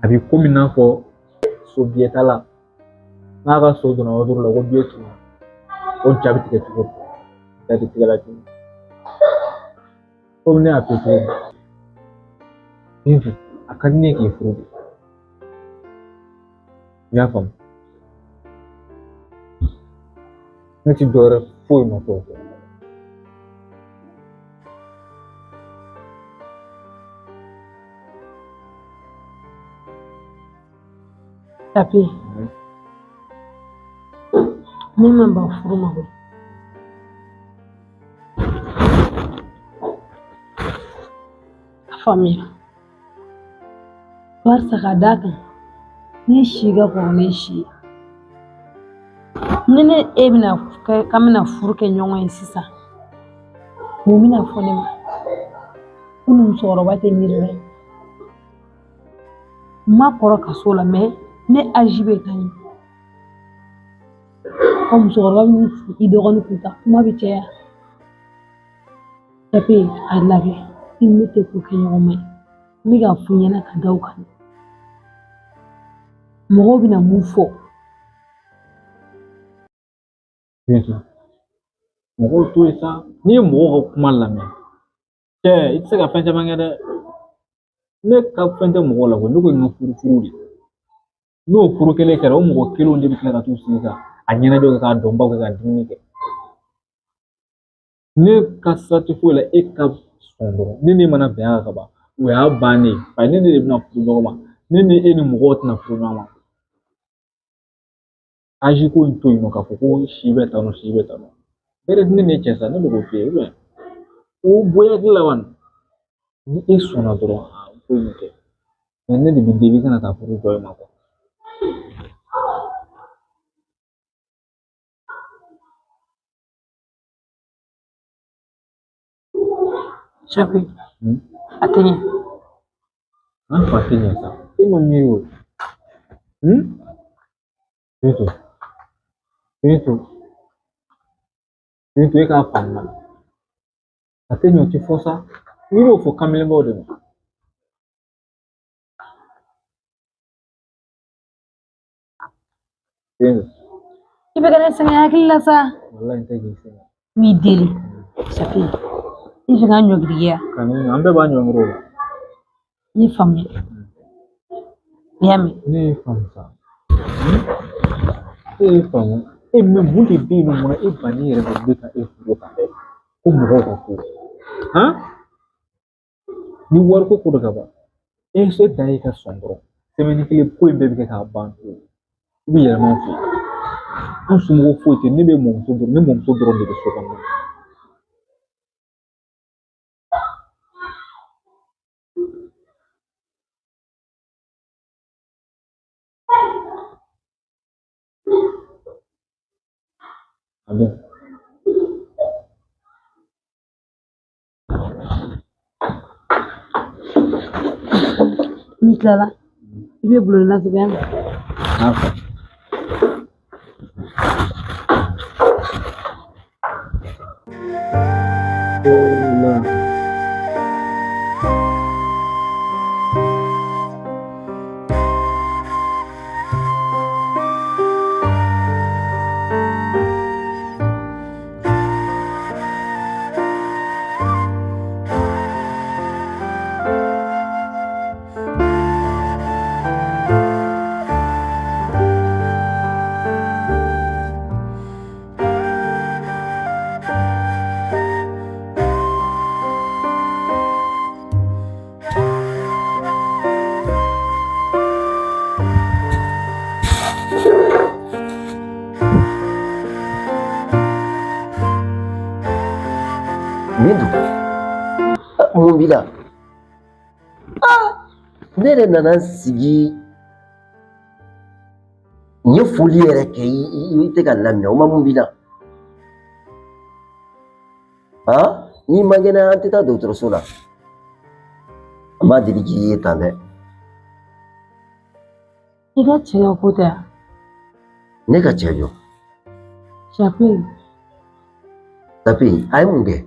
A b'i komi n'a fɔ so biyɛtala n'a ka so donna yɔrɔ dɔ la ko biye tununa o ja bɛ tigɛ cogo di? Ja tɛ tigɛ la ten. Komi ne y'a f'i ye cogo min. Bintu, a ka di ne ye k'i furu de. I y'a faamu. Ne ti dɔwɛrɛ foyi nɔfɛ o kɔ. Tapi, ne ma ban furu ma koyi. A faamuya. Barisa ka d'a kan, ne si ka kɔrɔ ne si ye. Ni ne e bɛna k'an bɛna furu kɛ ɲɔgɔn ye sisan, mun bɛna fɔ ne ma? Ko ni musokɔrɔba tɛ miiri dɛ. N ma kɔrɔ ka so la mais ne âge bɛ ka ɲi. Ko musokɔrɔba bɛ i dɔgɔnin kun ta kuma bɛ caya. Tapi a lajɛ i ni ne tɛ ko kɛ ɲɔgɔn ma ye. N bɛ ka f'u ɲɛna ka da u kan. Mɔgɔw bɛna mun fɔ. Bintu, mɔgɔw to yen sa. N'i ye mɔgɔw ka kuma lamɛn, cɛ i tɛ se ka fɛn caman kɛ dɛ. Ne ka fɛn tɛ mɔgɔw la koyi, ne ko n ka furu de. N'o furu kelen kɛra o mɔgɔ kelenw de bɛ tila ka t'u sigi ka a ɲɛnajɛw kɛ k'a dɔnbaw kɛ ka dumuni kɛ. Ne ka sira tɛ foyi la e ka sɔn dɔrɔn. Ne n'e mana bɛn a kan ka ban, o y'a bannen. Bari ne de bɛna furu ɲɔgɔn ma. Ne ni e ni mɔgɔw tɛna furu ɲɔgɔn ma. Âge ko in to yen nɔ k'a fɔ ko si bɛ tan nɔ si bɛ tan nɔ. Bɛrɛ ne ni cɛ sa ne bɛ k'o f'i ye o bonya hakili la kɔni. Ni e sɔnna dɔrɔn foyi ma kɛ. Mais ne de bɛ deli kana taa furu jɔ e ma quoi. Tapi, a tɛ ɲɛ. An fa tɛ ɲɛ sa. E ma miiri o. Bintu, Bintu e k'a faamu na. A tɛ ɲɛ o tɛ fɔ sa. N'i b'o fɔ kamelenbaw de ma. Bintu. I bɛ ka ne sɛgɛn hakili la sa. Walahi n tɛ k'i sɛgɛn. N b'i deli. Tapi, i fɛ ka ɲɔgiriya. An bɛɛ b'a ɲɔngiri o la. Ni faamuya. I y'a mɛn. Ne ye faamu sa. E ye faamu. E mɛ mun de bɛ yen nɔ munna e bannen yɛrɛ de bɛ ka e furu ka bɛn ko mɔgɔw ka ko. Ni wariko ko dɔ ka ban e dan ye ka sɔn dɔrɔn semaine kelen ko in bɛɛ bɛ kɛ k'a ban pewu. I bɛ yɛlɛma an fɛ yen. An somɔgɔw foyi tɛ ne bɛ mɔmuso dɔrɔn ne mɔmuso dɔrɔn de bɛ so kɔnɔ. A bɛ Nikala. Ibe bulu na kibe. Bintu. Mun b'i la? Ne yɛrɛ nana sigi n ye foli yɛrɛ kɛ i tɛ ka laminɛ o ma mun b'i la? N'i man kɛnɛ an tɛ taa dɔgɔtɔrɔso la. An b'a deli k'i ye tan dɛ. I ka cɛ ka ko tɛ wa? Ne ka cɛ jɔ. Sapi. Sapi a ye mun kɛ?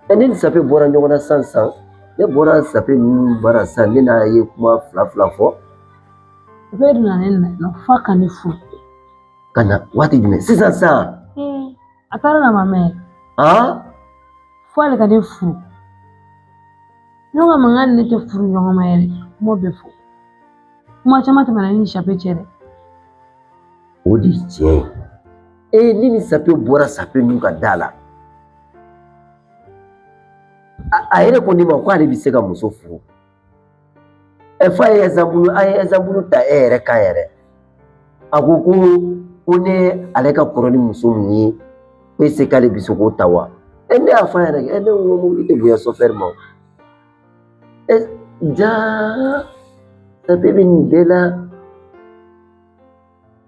Ne ni Sapi bɔra ɲɔgɔn na sisan ne bɔra Sapi ninnu bara sisan ne n'a ye kuma fila fɔ. Sapi donna ne na f'a ka ne furu. Ka na waati jumɛn sisan sisan? A taara na ma mɛn. Fo ale ka ne furu. Ne ko a ma n ne tɛ furu ɲɔgɔn ma yɛrɛ kuma bɛ fɔ. Kuma caman tɛmɛna ne ni Sapi cɛ dɛ. O de ye tiɲɛ ye. Ne ni Sapi bɔra Sapi ninnu ka da la. A yɛrɛ ko ne ma ko ale bɛ se ka muso furu. F'a ye exemple ta e yɛrɛ kan yɛrɛ. A ko ko ne ale ka kɔrɔ ni muso min ye ko est ce k'ale bɛ se k'o ta wa? Ne y'a fɔ a yɛrɛ ne ko mobili tɛ bonya chauffeur ma. Jaa Sapi bɛ nin bɛɛ la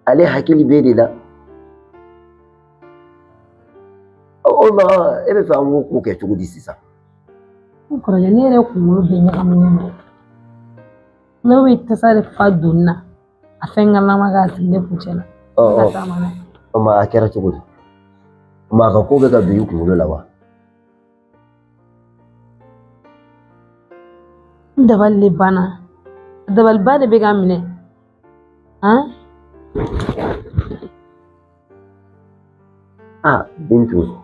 ale hakili b'e de la. O ma e bɛ fɛ an k'o kɛ cogo di sisan? N kɔrɔkɛ ne yɛrɛ kunkolo bɛ ɲagaminen don. Ne bɛ tasa de fa donni na a fɛn ŋanama k'a sigi ne kuncɛ la. O ma a kɛra cogo di? O ma a ka ko bɛ ka don i kunkolo la wa? N dabali de banna. Dabaliba de bɛ ka minɛ. Bintu.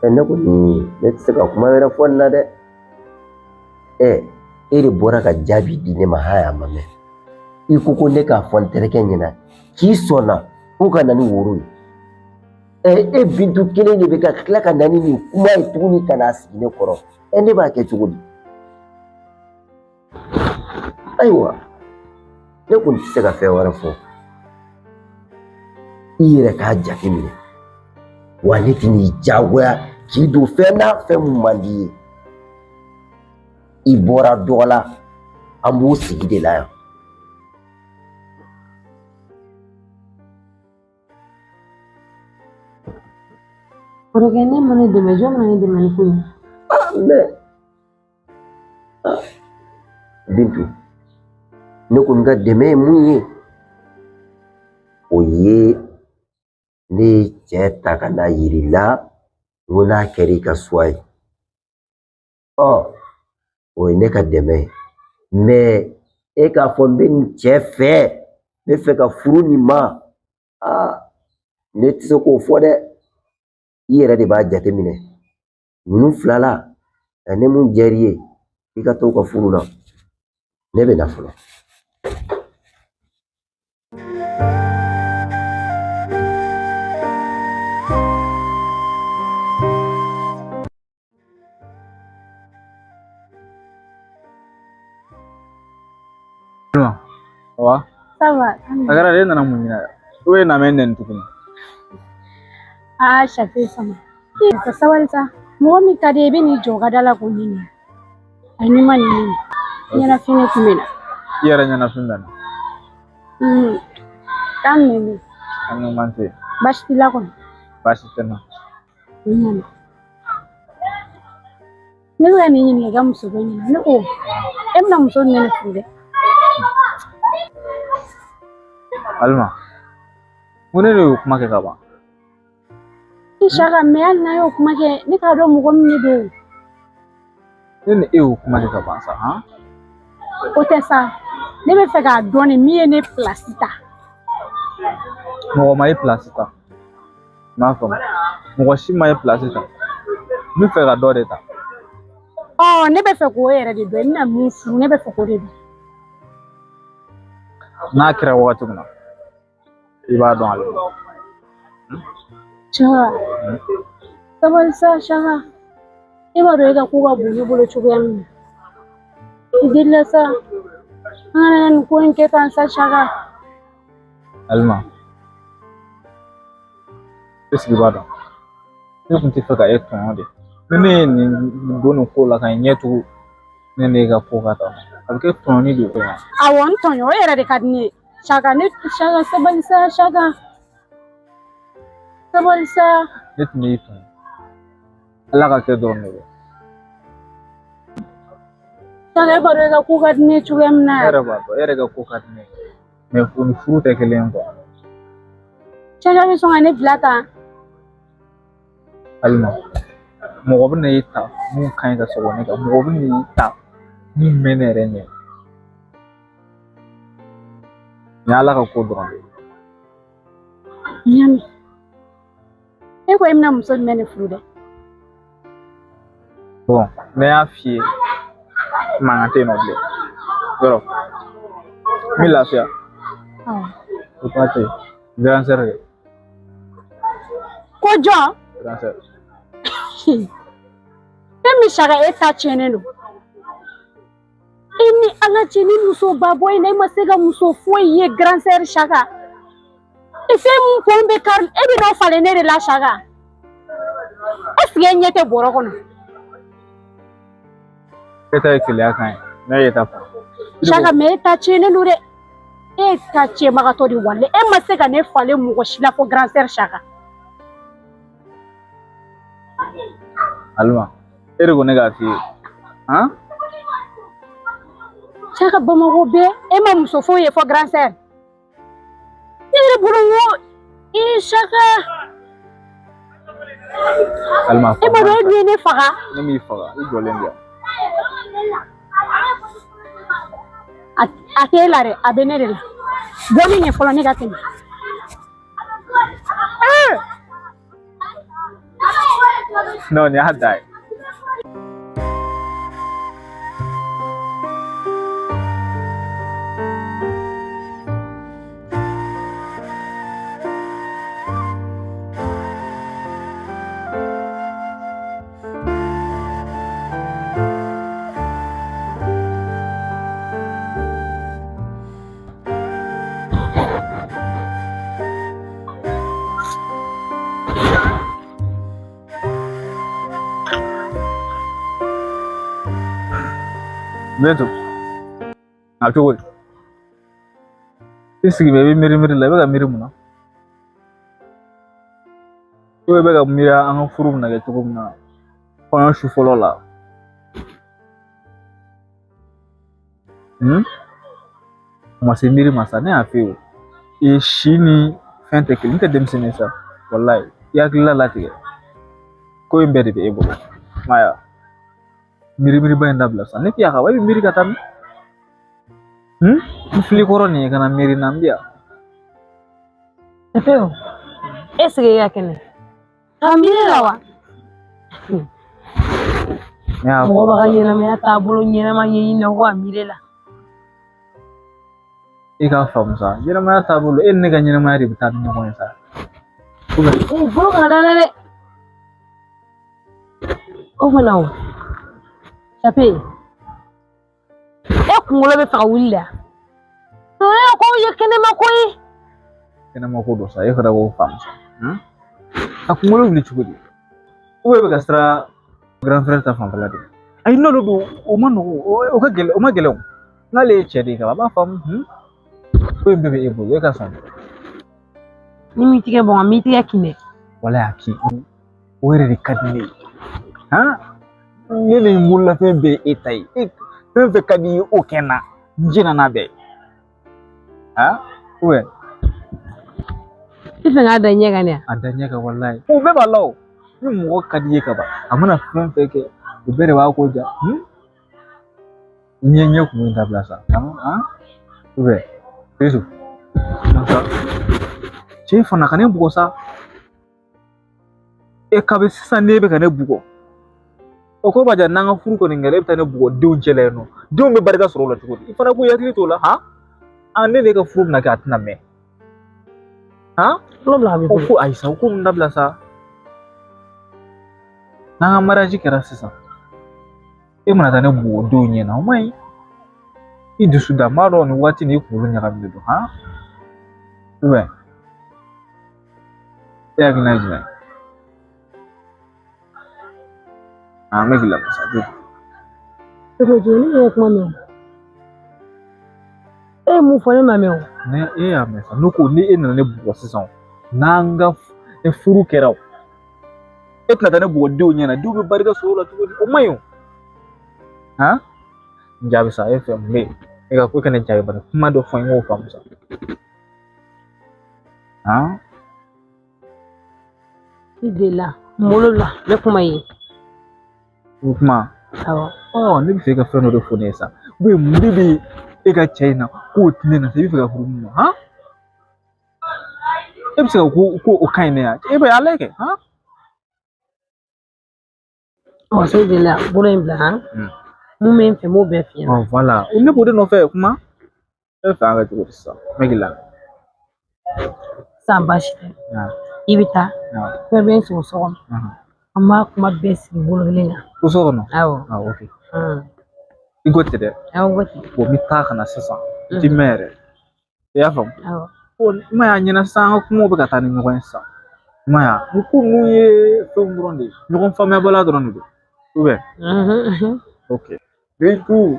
Ne kɔni ne tɛ se ka kuma wɛrɛ fɔ nin na dɛ. E de bɔra ka jaabi di ne ma haya ma mɛn. I ko ne k'a fɔ n terikɛ ɲɛna k'i sɔnna ko ka na ni woro ye. E Bintu kelen de bɛ ka tila ka na ni nin kuma ye tuguni ka n'a sigi ne kɔrɔ. Ne b'a kɛ cogo di? Ayiwa ne kɔni tɛ se ka fɛn wɛrɛ fɔ. I yɛrɛ k'a jateminɛ. Wa ne tɛ n'i diyagoya k'i don fɛn na fɛn mun man di ye. I bɔra dɔ la an b'o sigi de la yan. Kɔrɔkɛ ne ma ne dɛmɛ jɔn ma ne dɛmɛ ni ko in? Bintu ne kɔni ka dɛmɛ ye mun ye o ye ne ye cɛ ta ka n'a yir'i la n ko n'a kɛra i ka suwa ye. O ye ne ka dɛmɛ ye. Mais e k'a fɔ n bɛ nin cɛ fɛ n bɛ fɛ ka furu nin ma ne tɛ se k'o fɔ dɛ. I yɛrɛ de b'a jateminɛ. Ninnu fila la ne mun diyar'i ye i ka to ka furu la ne bɛ na fɔlɔ. Wa? Ça va. Agora ele nana mun ɲina. O ye na mɛ nɛni tuguni. Sapi sama. Ka sabali sa. Mɔgɔ min ka di i bɛ n'i jɔ ka da la k'o ɲini. A n'i ma nin ɲini. Ɲɛnafin ne tun bɛ na. I yɛrɛ ɲɛnafin bɛ na. K'an mɛn. An ɲuman tɛ. Baasi t'i la kɔni. Baasi tɛ n na. Ne bɛ nin ɲininka muso dɔ ɲɛna ne ko e bɛna muso minɛ ne furu dɛ. Alima mun ne y'o kuma kɛ ka ban? Saka mais hali n'a y'o kuma kɛ ne t'a dɔn mɔgɔ min de don. Ne ni e y'o kuma kɛ ka ban sa han? O tɛ sa ne bɛ fɛ k'a dɔn min ye ne place ta. Mɔgɔ ma ye place ta. M'a faamu. Mɔgɔ si ma ye place ta. N bɛ fɛ ka dɔ de ta. Ne bɛ fɛ k'o yɛrɛ de dɔn. I bɛna min furu ne bɛ fɛ k'o de dɔn. N'a kɛra wagati min na i b'a dɔn ale. Saka sabali sa Saka e b'a dɔn e ka ko ka bon ne bolo cogoya min na. I delila sa an kana nin ko in kɛ tan sa Saka. Alima est-ce que i b'a dɔn ne tun tɛ fɛ ka e tɔɲɔ de. Ni ne ye nin don nin ko la ka ɲɛ tugu ne n'e ka ko ka taa a bɛ kɛ tɔɲɔni de ye. Awɔ n tɔɲɔ o yɛrɛ de ka di ne ye. Saka Saka sabali sa Saka sabali sa. Ne tun b'i tɔɲɔ Ala ka kɛ dɔrɔn de don. Saka e b'a dɔn e ka ko ka di ne ye cogoya min na. E yɛrɛ b'a dɔn e yɛrɛ ka ko ka di ne ye mais ni furu tɛ kelen ye quoi. Saka bɛ sɔn ka ne bila tan. Alima mɔgɔ bɛ na e ta mun ka ɲi ka sɔrɔ ne kan mɔgɔ bɛ na e ta min bɛ ne yɛrɛ ɲɛ. Ni Ala ka ko dɔrɔn de ye. Ɲami e ko e bɛna muso jumɛn de furu dɛ? Bon ne y'a f'i ye mankan tɛ yen nɔ bilen yɔrɔ n bɛ lafiya. O kuma tɛ yen grand sœur de. Ko jɔn? Grand sœur. E min Saka e ta tiɲɛnen don. I ni Ala cɛ ni muso ba bɔ in na e ma se ka muso foyi ye grand sœur Saka. E fɛn mun kun bɛ kari e bɛ n'o falen ne de la Saka. Est-ce que e ɲɛ tɛ bɔrɔ kɔnɔ? E ta ye keleya kan ye ne ye ta fɔ. Saka mais e ta tiɲɛnen don dɛ. E ta cɛbagatɔ de wale e ma se ka ne falen mɔgɔ si la fɔ grand sœur Saka. Alima e de ko ne k'a f'i ye han? Saka Bamako bɛɛ e ma muso foyi ye fɔ grand sœur. Ne yɛrɛ bolo n ko Saka. Alima e b'a dɔn e dun ye ne faga. Ne m'i faga i jɔlen di yan. A tɛ e la dɛ a bɛ ne de la. Bɔ ne ɲɛ fɔlɔ ne ka tɛmɛ. Non nin y'a da ye. Bintu a cogo di? I sigi bɛ i bɛ miiri la i bɛ ka miiri mun na? I bɛ ka miiri an ka furu bɛna kɛ cogo min na kɔɲɔ su fɔlɔ la. O ma se miiri ma sa ne y'a f'i ye si ni fɛn tɛ kelen n tɛ denmisɛnnin sa walayi i hakilila latigɛ ko in bɛɛ de bɛ e bolo maya miiri-miiriba in dabila sa ne tɛ yafa i bɛ miiri ka taa min? N fili kɔrɔ nin ye ka na miiri na n bɛ yan. Pepew est-ce que i y'a kɛnɛ? Ka miiri la wa? Mɔgɔ b'a ka ɲɛnamaya taabolo ɲɛnama ɲɛɲini na ko ka miiri la. I k'a faamu sa ɲɛnamaya taabolo e ni ne ka ɲɛnamaya de bɛ taa ni ɲɔgɔn ye sa. Bolo kana da dɛ. O fana o. Chape e kunkolo bɛ fɛ ka wuli la. Ko ye kɛnɛma ko ye. Kɛnɛma ko don sa e fana k'o faamu sa. A kunkolo wuli cogo di? Ou bɛ ka siran grand frère ta fanfɛla de. Ayi n'o de don o ma nɔgɔn o ka gɛlɛn o ma gɛlɛn o. N'ale ye cɛ de ye ka ban a b'a faamu. Ko in bɛɛ bɛ e bolo e ka sɔn. Ni m'i tigɛ bɔn a m'i tigɛ kin dɛ. Wala y'a kin o yɛrɛ de ka di ne ye. ne ni mulla fɛn bɛɛ e ta ye fɛn fɛn ka di ye o kɛ n na n jɛna n'a bɛɛ ye I fɛ k'a da ɲɛ kan ne a da ɲɛ kan walayi o bɛɛ b'a la o ni mɔgɔ ka di ye ka ban a mana fɛn fɛn kɛ o bɛɛ de b'a ko ja ɲɛ kun bɛ dabila sa Yesu cɛ fana ka ne bugɔ sa e ka bɛ sisan ne bɛ ka ne bugɔ o ko b'a jira n'an ka furu kɔni kɛra e bɛ taa ne bugɔ denw cɛla yen nɔ denw bɛ barika sɔrɔ o la cogo di i fana k'u hakili t'o la ne de ka furu bɛna kɛ a tɛna mɛn o ko ayi sa o ko mun dabila sa n'an ka mariage kɛra sisan e mana taa ne bugɔ denw ɲɛna o man ɲi i dusu da m'a dɔn nin waati nin i kunkolo ɲagaminen don e hakilina ye jumɛn an bɛ k'i lamɛn ne ye kuma mɛn e ye mun fɔ ne ma mɛn o ne e y'a mɛn sa ne ko ni e nana ne bugɔ sisan n'an ka furu kɛra e tɛna taa ne bugɔ denw ɲɛna denw bɛ barika sɔrɔ o la cogo di o man ɲi o n jaabi sa e fɛ mun bɛ yen e ka ko kɛnɛ jaabi bana kuma dɔ fɔ n k'o faamu sa I delila kunkolo la ne kuma ye o kuma ne bɛ fɛ ka fɛn dɔ de fɔ ne ye sa mun de bɛ e ka cɛ in na k'o tɛ ne na sa i bɛ fɛ ka furu min ma e bɛ se ka ko o ka ɲi ne ya e bɛ ala kɛ so I delila bolo in bila mun bɛ n fɛ m'o bɛɛ f'i ɲɛna voilà ne b'o de nɔfɛ kuma e bɛ fɛ an ka cogo di sisan n bɛ k'i lamɛn san baasi tɛ I bɛ taa fɛn bɛ n sɔrɔ so kɔnɔ an b'a kuma bɛɛ sigi bolo kelen kan ko so kɔnɔ ok I ko ten dɛ n bɛ taa ka na sisan i ti mɛn yɛrɛ i y'a faamu i ma y'a ɲɛna sisan an ka kumaw bɛ ka taa ni ɲɔgɔn ye sisan i ma y'a ni ko ninnu ye fɛnw dɔrɔn de ye ɲɔgɔn faamuyabaliya dɔrɔn de don ok very good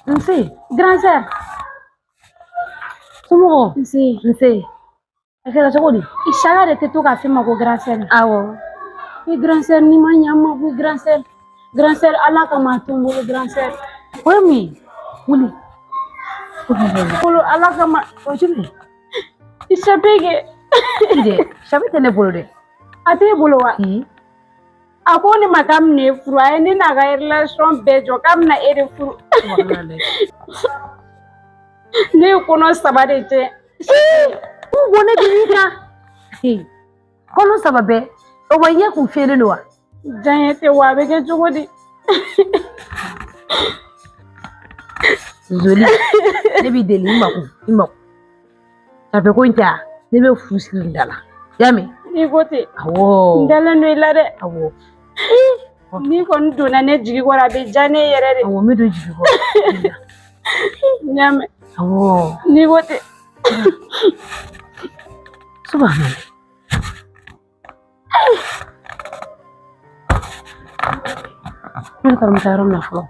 Nse, grand sœur. Somɔgɔw. Nse. A kɛra cogo di? I saga de tɛ to k'a f'i ma ko grand sœur. Awɔ. I grand sœur n'i ma ɲɛ an ma bɔ grand sœur. Grand sœur Ala kama a to n bolo grand sœur. O ye mun ye? Wuli. Bolo Ala kama. O ye jumɛn ye? I sabe kɛ. Sabi tɛ ne bolo dɛ. A t'e bolo wa? A ko ne ma k'a bɛna e furu a ye ne n'a ka relation bɛɛ jɔ k'a bɛna e de furu. Ne ye kɔnɔ 3 de cɛ. Ko bɔ ne bi i kan. Kɔnɔ 3 bɛɛ o ma ɲɛ kun fiyɛlen don wa? Diyaɲɛ tɛ wa a bɛ kɛ cogo di? Zoli ne b'i deli i mako. Ça fait ko in tɛ ne bɛ fu siri n da la. Y'a mɛn? I ko ten. Awɔ. N dalen don I la dɛ. Awɔ. N'i kɔni donna ne jigi kɔrɔ a bɛ diya ne ye yɛrɛ de. Awɔ n bɛ don jigi kɔrɔ. N y'a mɛn. Awɔ. N'i ko ten. Subhanallah. Ne taara n bɛ taa yɔrɔ min na fɔlɔ.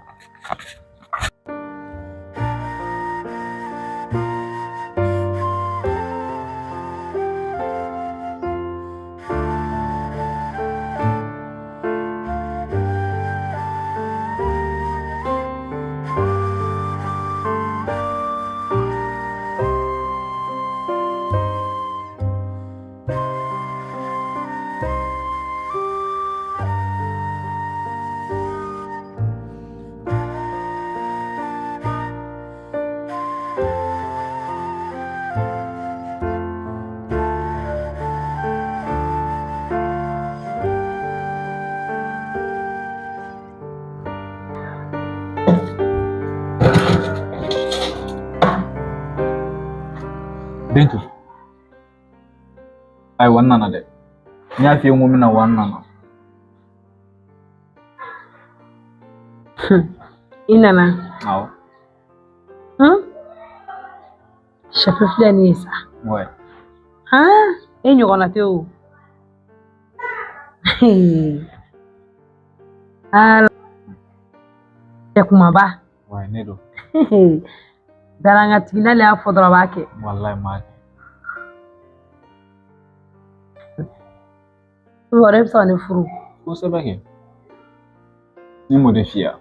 Bintu ai wannan na dai ya fi mu mina wannan I nana. Awɔ. Chapeau filɛ nin ye sa. Ouais. E ɲɔgɔnna tɛ o. Ala. Cɛ kumaba. Ouais, ne don. Darangatigi n'ale y'a fɔ dɔrɔn a b'a kɛ. Wallahi ma kɛ. Wɛrɛ bɛ se ka ne furu. Kosɛbɛ kɛ. Ni m'o de f'i ye.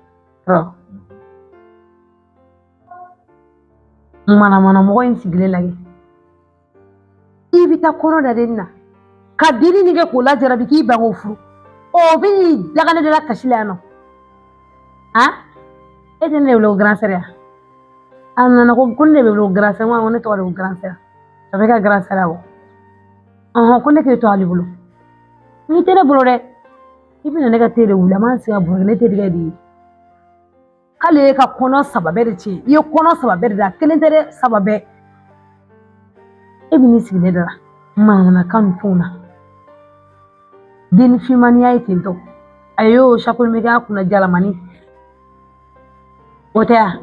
Mana mɔgɔ in sigilen lajɛ. I bɛ taa kɔnɔ da den na. Ka diri nin kɛ k'o lajarabi k'i ban k'o furu. O bɛ n'i dagalen de la kasi la yan nɔ. E tɛ ne wele o grand sœur ya. A nana ko ne de bɛ wele o grand sœur ko ne tɔgɔ de ko grand sœur. A bɛ ka grand sœur awɔ. Ko ne k'e to ale bolo. N'i tɛ ne bolo dɛ. I bɛna ne ka te de wuli a ma se ka bolo ne tɛ tigɛ de ye. K'ale ka kɔnɔ 3 bɛɛ de tiɲɛ. I ye kɔnɔ 3 bɛɛ de da. Kelen tɛ dɛ 3 bɛɛ. E bɛ n'i sigi ne da la. Manamanakan ni fɛnw na. Den finmaniya ye ten tɔ. A y'o chapeau min kɛ a kunna jalamani. O tɛ ya.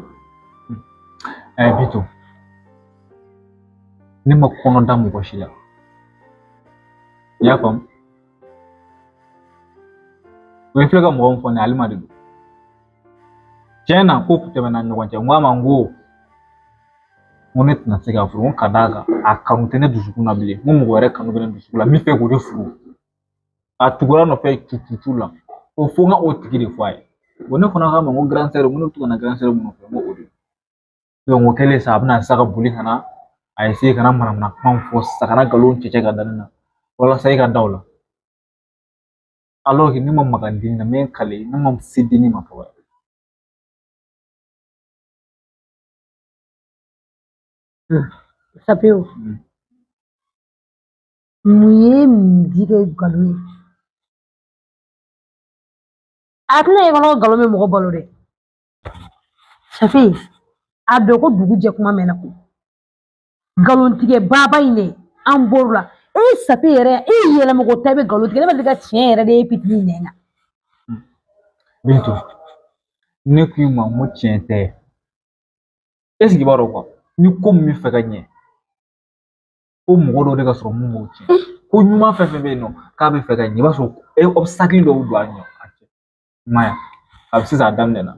Bito. Ne ma kɔnɔ da mɔgɔ si la. I y'a faamu? O ye filɛ ka mɔgɔ min fɔ nin ye Alima de don. Tiɲɛ na ko tɛmɛna ɲɔgɔn cɛ. N ko a ma n ko ne tɛna se ka furu. N ko ka d'a kan a kanu tɛ ne dusukun na bilen. N ko mɔgɔ wɛrɛ kanu bɛ ne dusukun la. N bɛ fɛ k'o de furu. A tugura nɔfɛ cucu la. O fo n ka o tigi de fɔ a ye. Bon ne fana k'a ma n ko grand sœur n ko ne bɛ to ka na grand sœur mun nɔfɛ n ko o de. Donc o kɛlen sa a bɛna sa ka boli ka na a essayer ka na manamana kumaw fɔ sisan ka na nkalon cɛcɛ ka da ne na walasa e ka da o la. Alors que ne ma maga den na n bɛ n kale ne ma se denni ma fɔlɔ. Chapeau. Mun ye mindi kɛ nkalon ye. A tɛna ye kɔnɔ nkalon bɛ mɔgɔ balo dɛ. Chapeau a dɔn ko dugu jɛ kuma mɛnna ko. Nkalon tigɛ baba in de an bɔr'o la. Chapeau yɛrɛ e yɛlɛma ko ta i bɛ nkalon tigɛ ne bɛ ka tiɲɛ yɛrɛ de ye pitini nɛn na. Bintu ne k'i ma n ko tiɲɛ tɛ. Est ce que i b'a dɔn quoi ni ko min bɛ fɛ ka ɲɛ ko mɔgɔ dɔ de ka sɔrɔ mun b'o tiɲɛ. Ko ɲuman fɛn fɛn bɛ yen nɔ k'a bɛ fɛ ka ɲɛ i b'a sɔrɔ obstacle dɔw don a ɲɛ. I m'a ye a bɛ sisan a daminɛ na.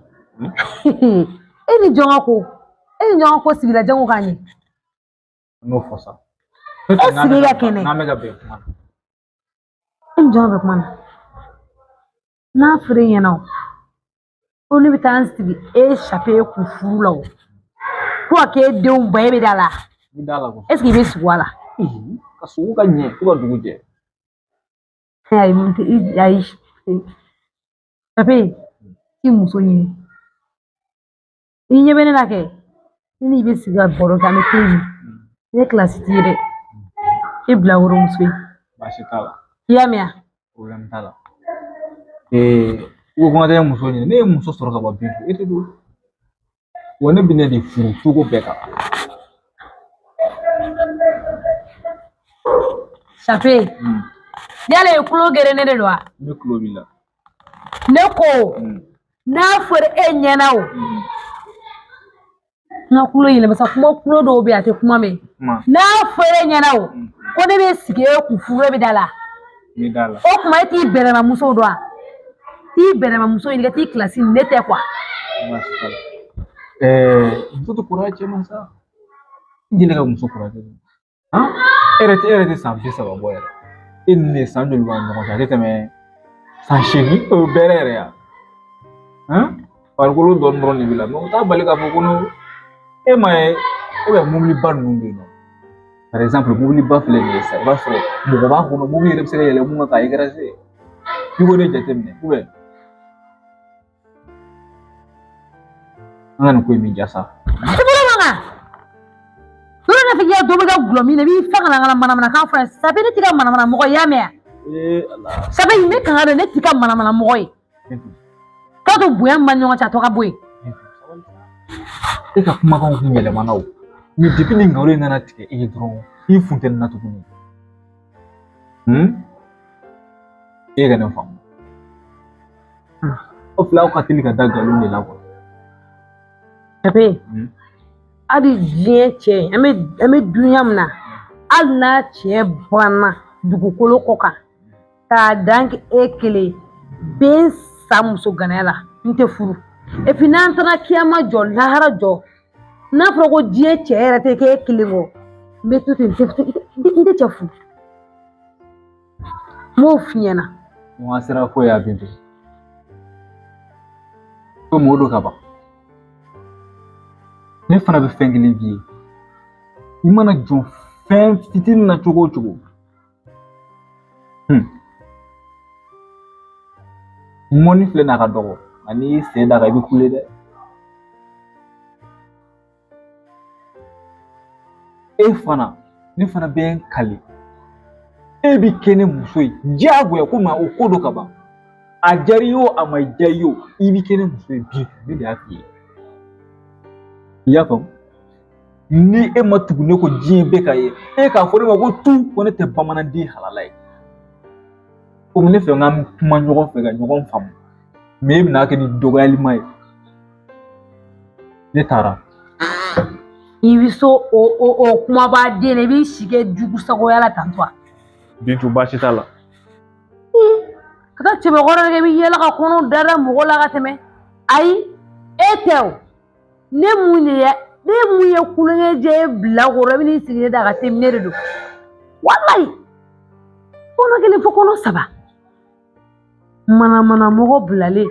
E ni jɔn ka ko sigila jango k'a ɲɛ. N'o fɔ sa. E sigi ka kɛnɛ. N'an bɛ ka bɛn kuma na. E ni jɔn bɛ kuma na. N'a fɔra e ɲɛna ko ne bɛ taa n sigi e Chapeau kun furu la o. Ko a k'e denw ba e bɛ da la. Est ce que i bɛ sigi a la. Ka sugu ka ɲɛ fo ka dugu jɛ. Ayi Chapeau i muso ɲini. I ɲɛ bɛ ne la kɛ. Ni bɛ sigi ka baro kɛ an bɛ te min. Ne kilasi t'i ye dɛ. I bila woromuso ye. Baasi t'a la. I y'a mɛn wa? Problème t'a la. Ko n ka taa muso ɲini ne ye muso sɔrɔ ka ban Bintu e tɛ don. Wa ne bɛ ne de furu cogo bɛɛ kan. Chapeau yala ye kulo gɛrɛ ne de don wa? Ne kulo b'i la. Ne ko n'a fɔra e ɲɛna o. N ka kulo yɛlɛma sa kuma kulo dɔw bɛ yen a tɛ kuma mɛn. N'a fɔra e ɲɛna o ko ne bɛ sigi e kun furu e bɛ da la. O kuma e t'i bɛrɛma muso dɔn wa? T'i bɛrɛma muso ɲini ka t'i kilasi ne tɛ quoi. Muso tɛ kɔrɔya cɛ ma sa. N jeli ka muso kɔrɔya cɛ. E yɛrɛ tɛ san 30 bɔ yɛrɛ. E ni ne san joli b'an ni ɲɔgɔn cɛ a tɛ tɛmɛ san 8 o ye bɛrɛ yɛrɛ ya. Farikolo dɔɔni dɔrɔn de b'i la mais o t'a bali k'a fɔ ko e ma ye e bɛ mobiliba ninnu bɛ yen nɔ. Par exemple mobiliba filɛ nin ye sisan i b'a sɔrɔ mɔgɔ b'a kɔnɔ mobili yɛrɛ bɛ se ka yɛlɛ mun kan k'a écraser. I ko ne jateminɛ ou bien an ka nin ko in bɛ ja sa. Dɔw yɛrɛ fɛ k'i dɔ bɛ ka gulɔ min na i b'i fa ka na manamanakan fɔ yan Chapeau ne t'i ka manamana mɔgɔ ye i y'a mɛn wa? Chapeau ne kan ka dɔn ne t'i ka manamana mɔgɔ ye. K'a to bonya min b'an ni ɲɔgɔn cɛ a tɔ ka bɔ yen. E ka kumakanw kun yɛlɛmana o mais depuis ni nkalon in nana tigɛ e ye dɔrɔn i funtɛni na tuguni. E ka nin faamu. Aw fila aw ka teli ka da nkalon de la quoi. Chapeau hali diɲɛ cɛ an bɛ dunya min na hali n'a cɛ banna dugukolo kɔ kan k'a dan kɛ e kelen bɛɛ sa muso ganaya la n tɛ furu et puis n'an taara kiyama jɔ lahara jɔ n'a fɔra ko diɲɛ cɛ yɛrɛ tɛ kɛ e kelen kɔ n bɛ to ten n tɛ cɛ furu n b'o f'i ɲɛna. N sera foyi y'a bin ko mɔgɔ dɔ ka ban ne fana bɛ fɛn kelen f'i ye i mana jɔ fɛn fitinin na cogo o cogo mɔni filɛ n'a ka dɔgɔ ani i sen da kan i bɛ kule dɛ ne fana bɛ n kale e bɛ kɛ ne muso ye diyagoya ko o ko dɔ ka ban a diyara i ye o a ma diya i ye o i bɛ kɛ ne muso ye bi ne de y'a f'i ye i y'a faamu ni e ma tugu ne ko diɲɛ bɛɛ ka ye e k'a fɔ ne ma ko ne tɛ bamananden halala ye komi ne fɛ n ka kuma ɲɔgɔn fɛ ka ɲɔgɔn faamu mais e bɛna kɛ ni dɔgɔyalima ye ne taara i bɛ so o kumaba den i b'i si kɛ jugu sagoya la tan tɔ Bintu baasi t'a la ka taa cɛbakɔrɔ kɛ i bɛ yɛlɛ ka kɔnɔ dada mɔgɔ la ka tɛmɛ ayi e tɛ o ne mun ye kulonkɛjɛ bila kɔrɔ i bɛ n'i sigi ne da ka tɛmɛ ne de don walayi kɔnɔ kelen fo kɔnɔ saba mana mɔgɔ bilalen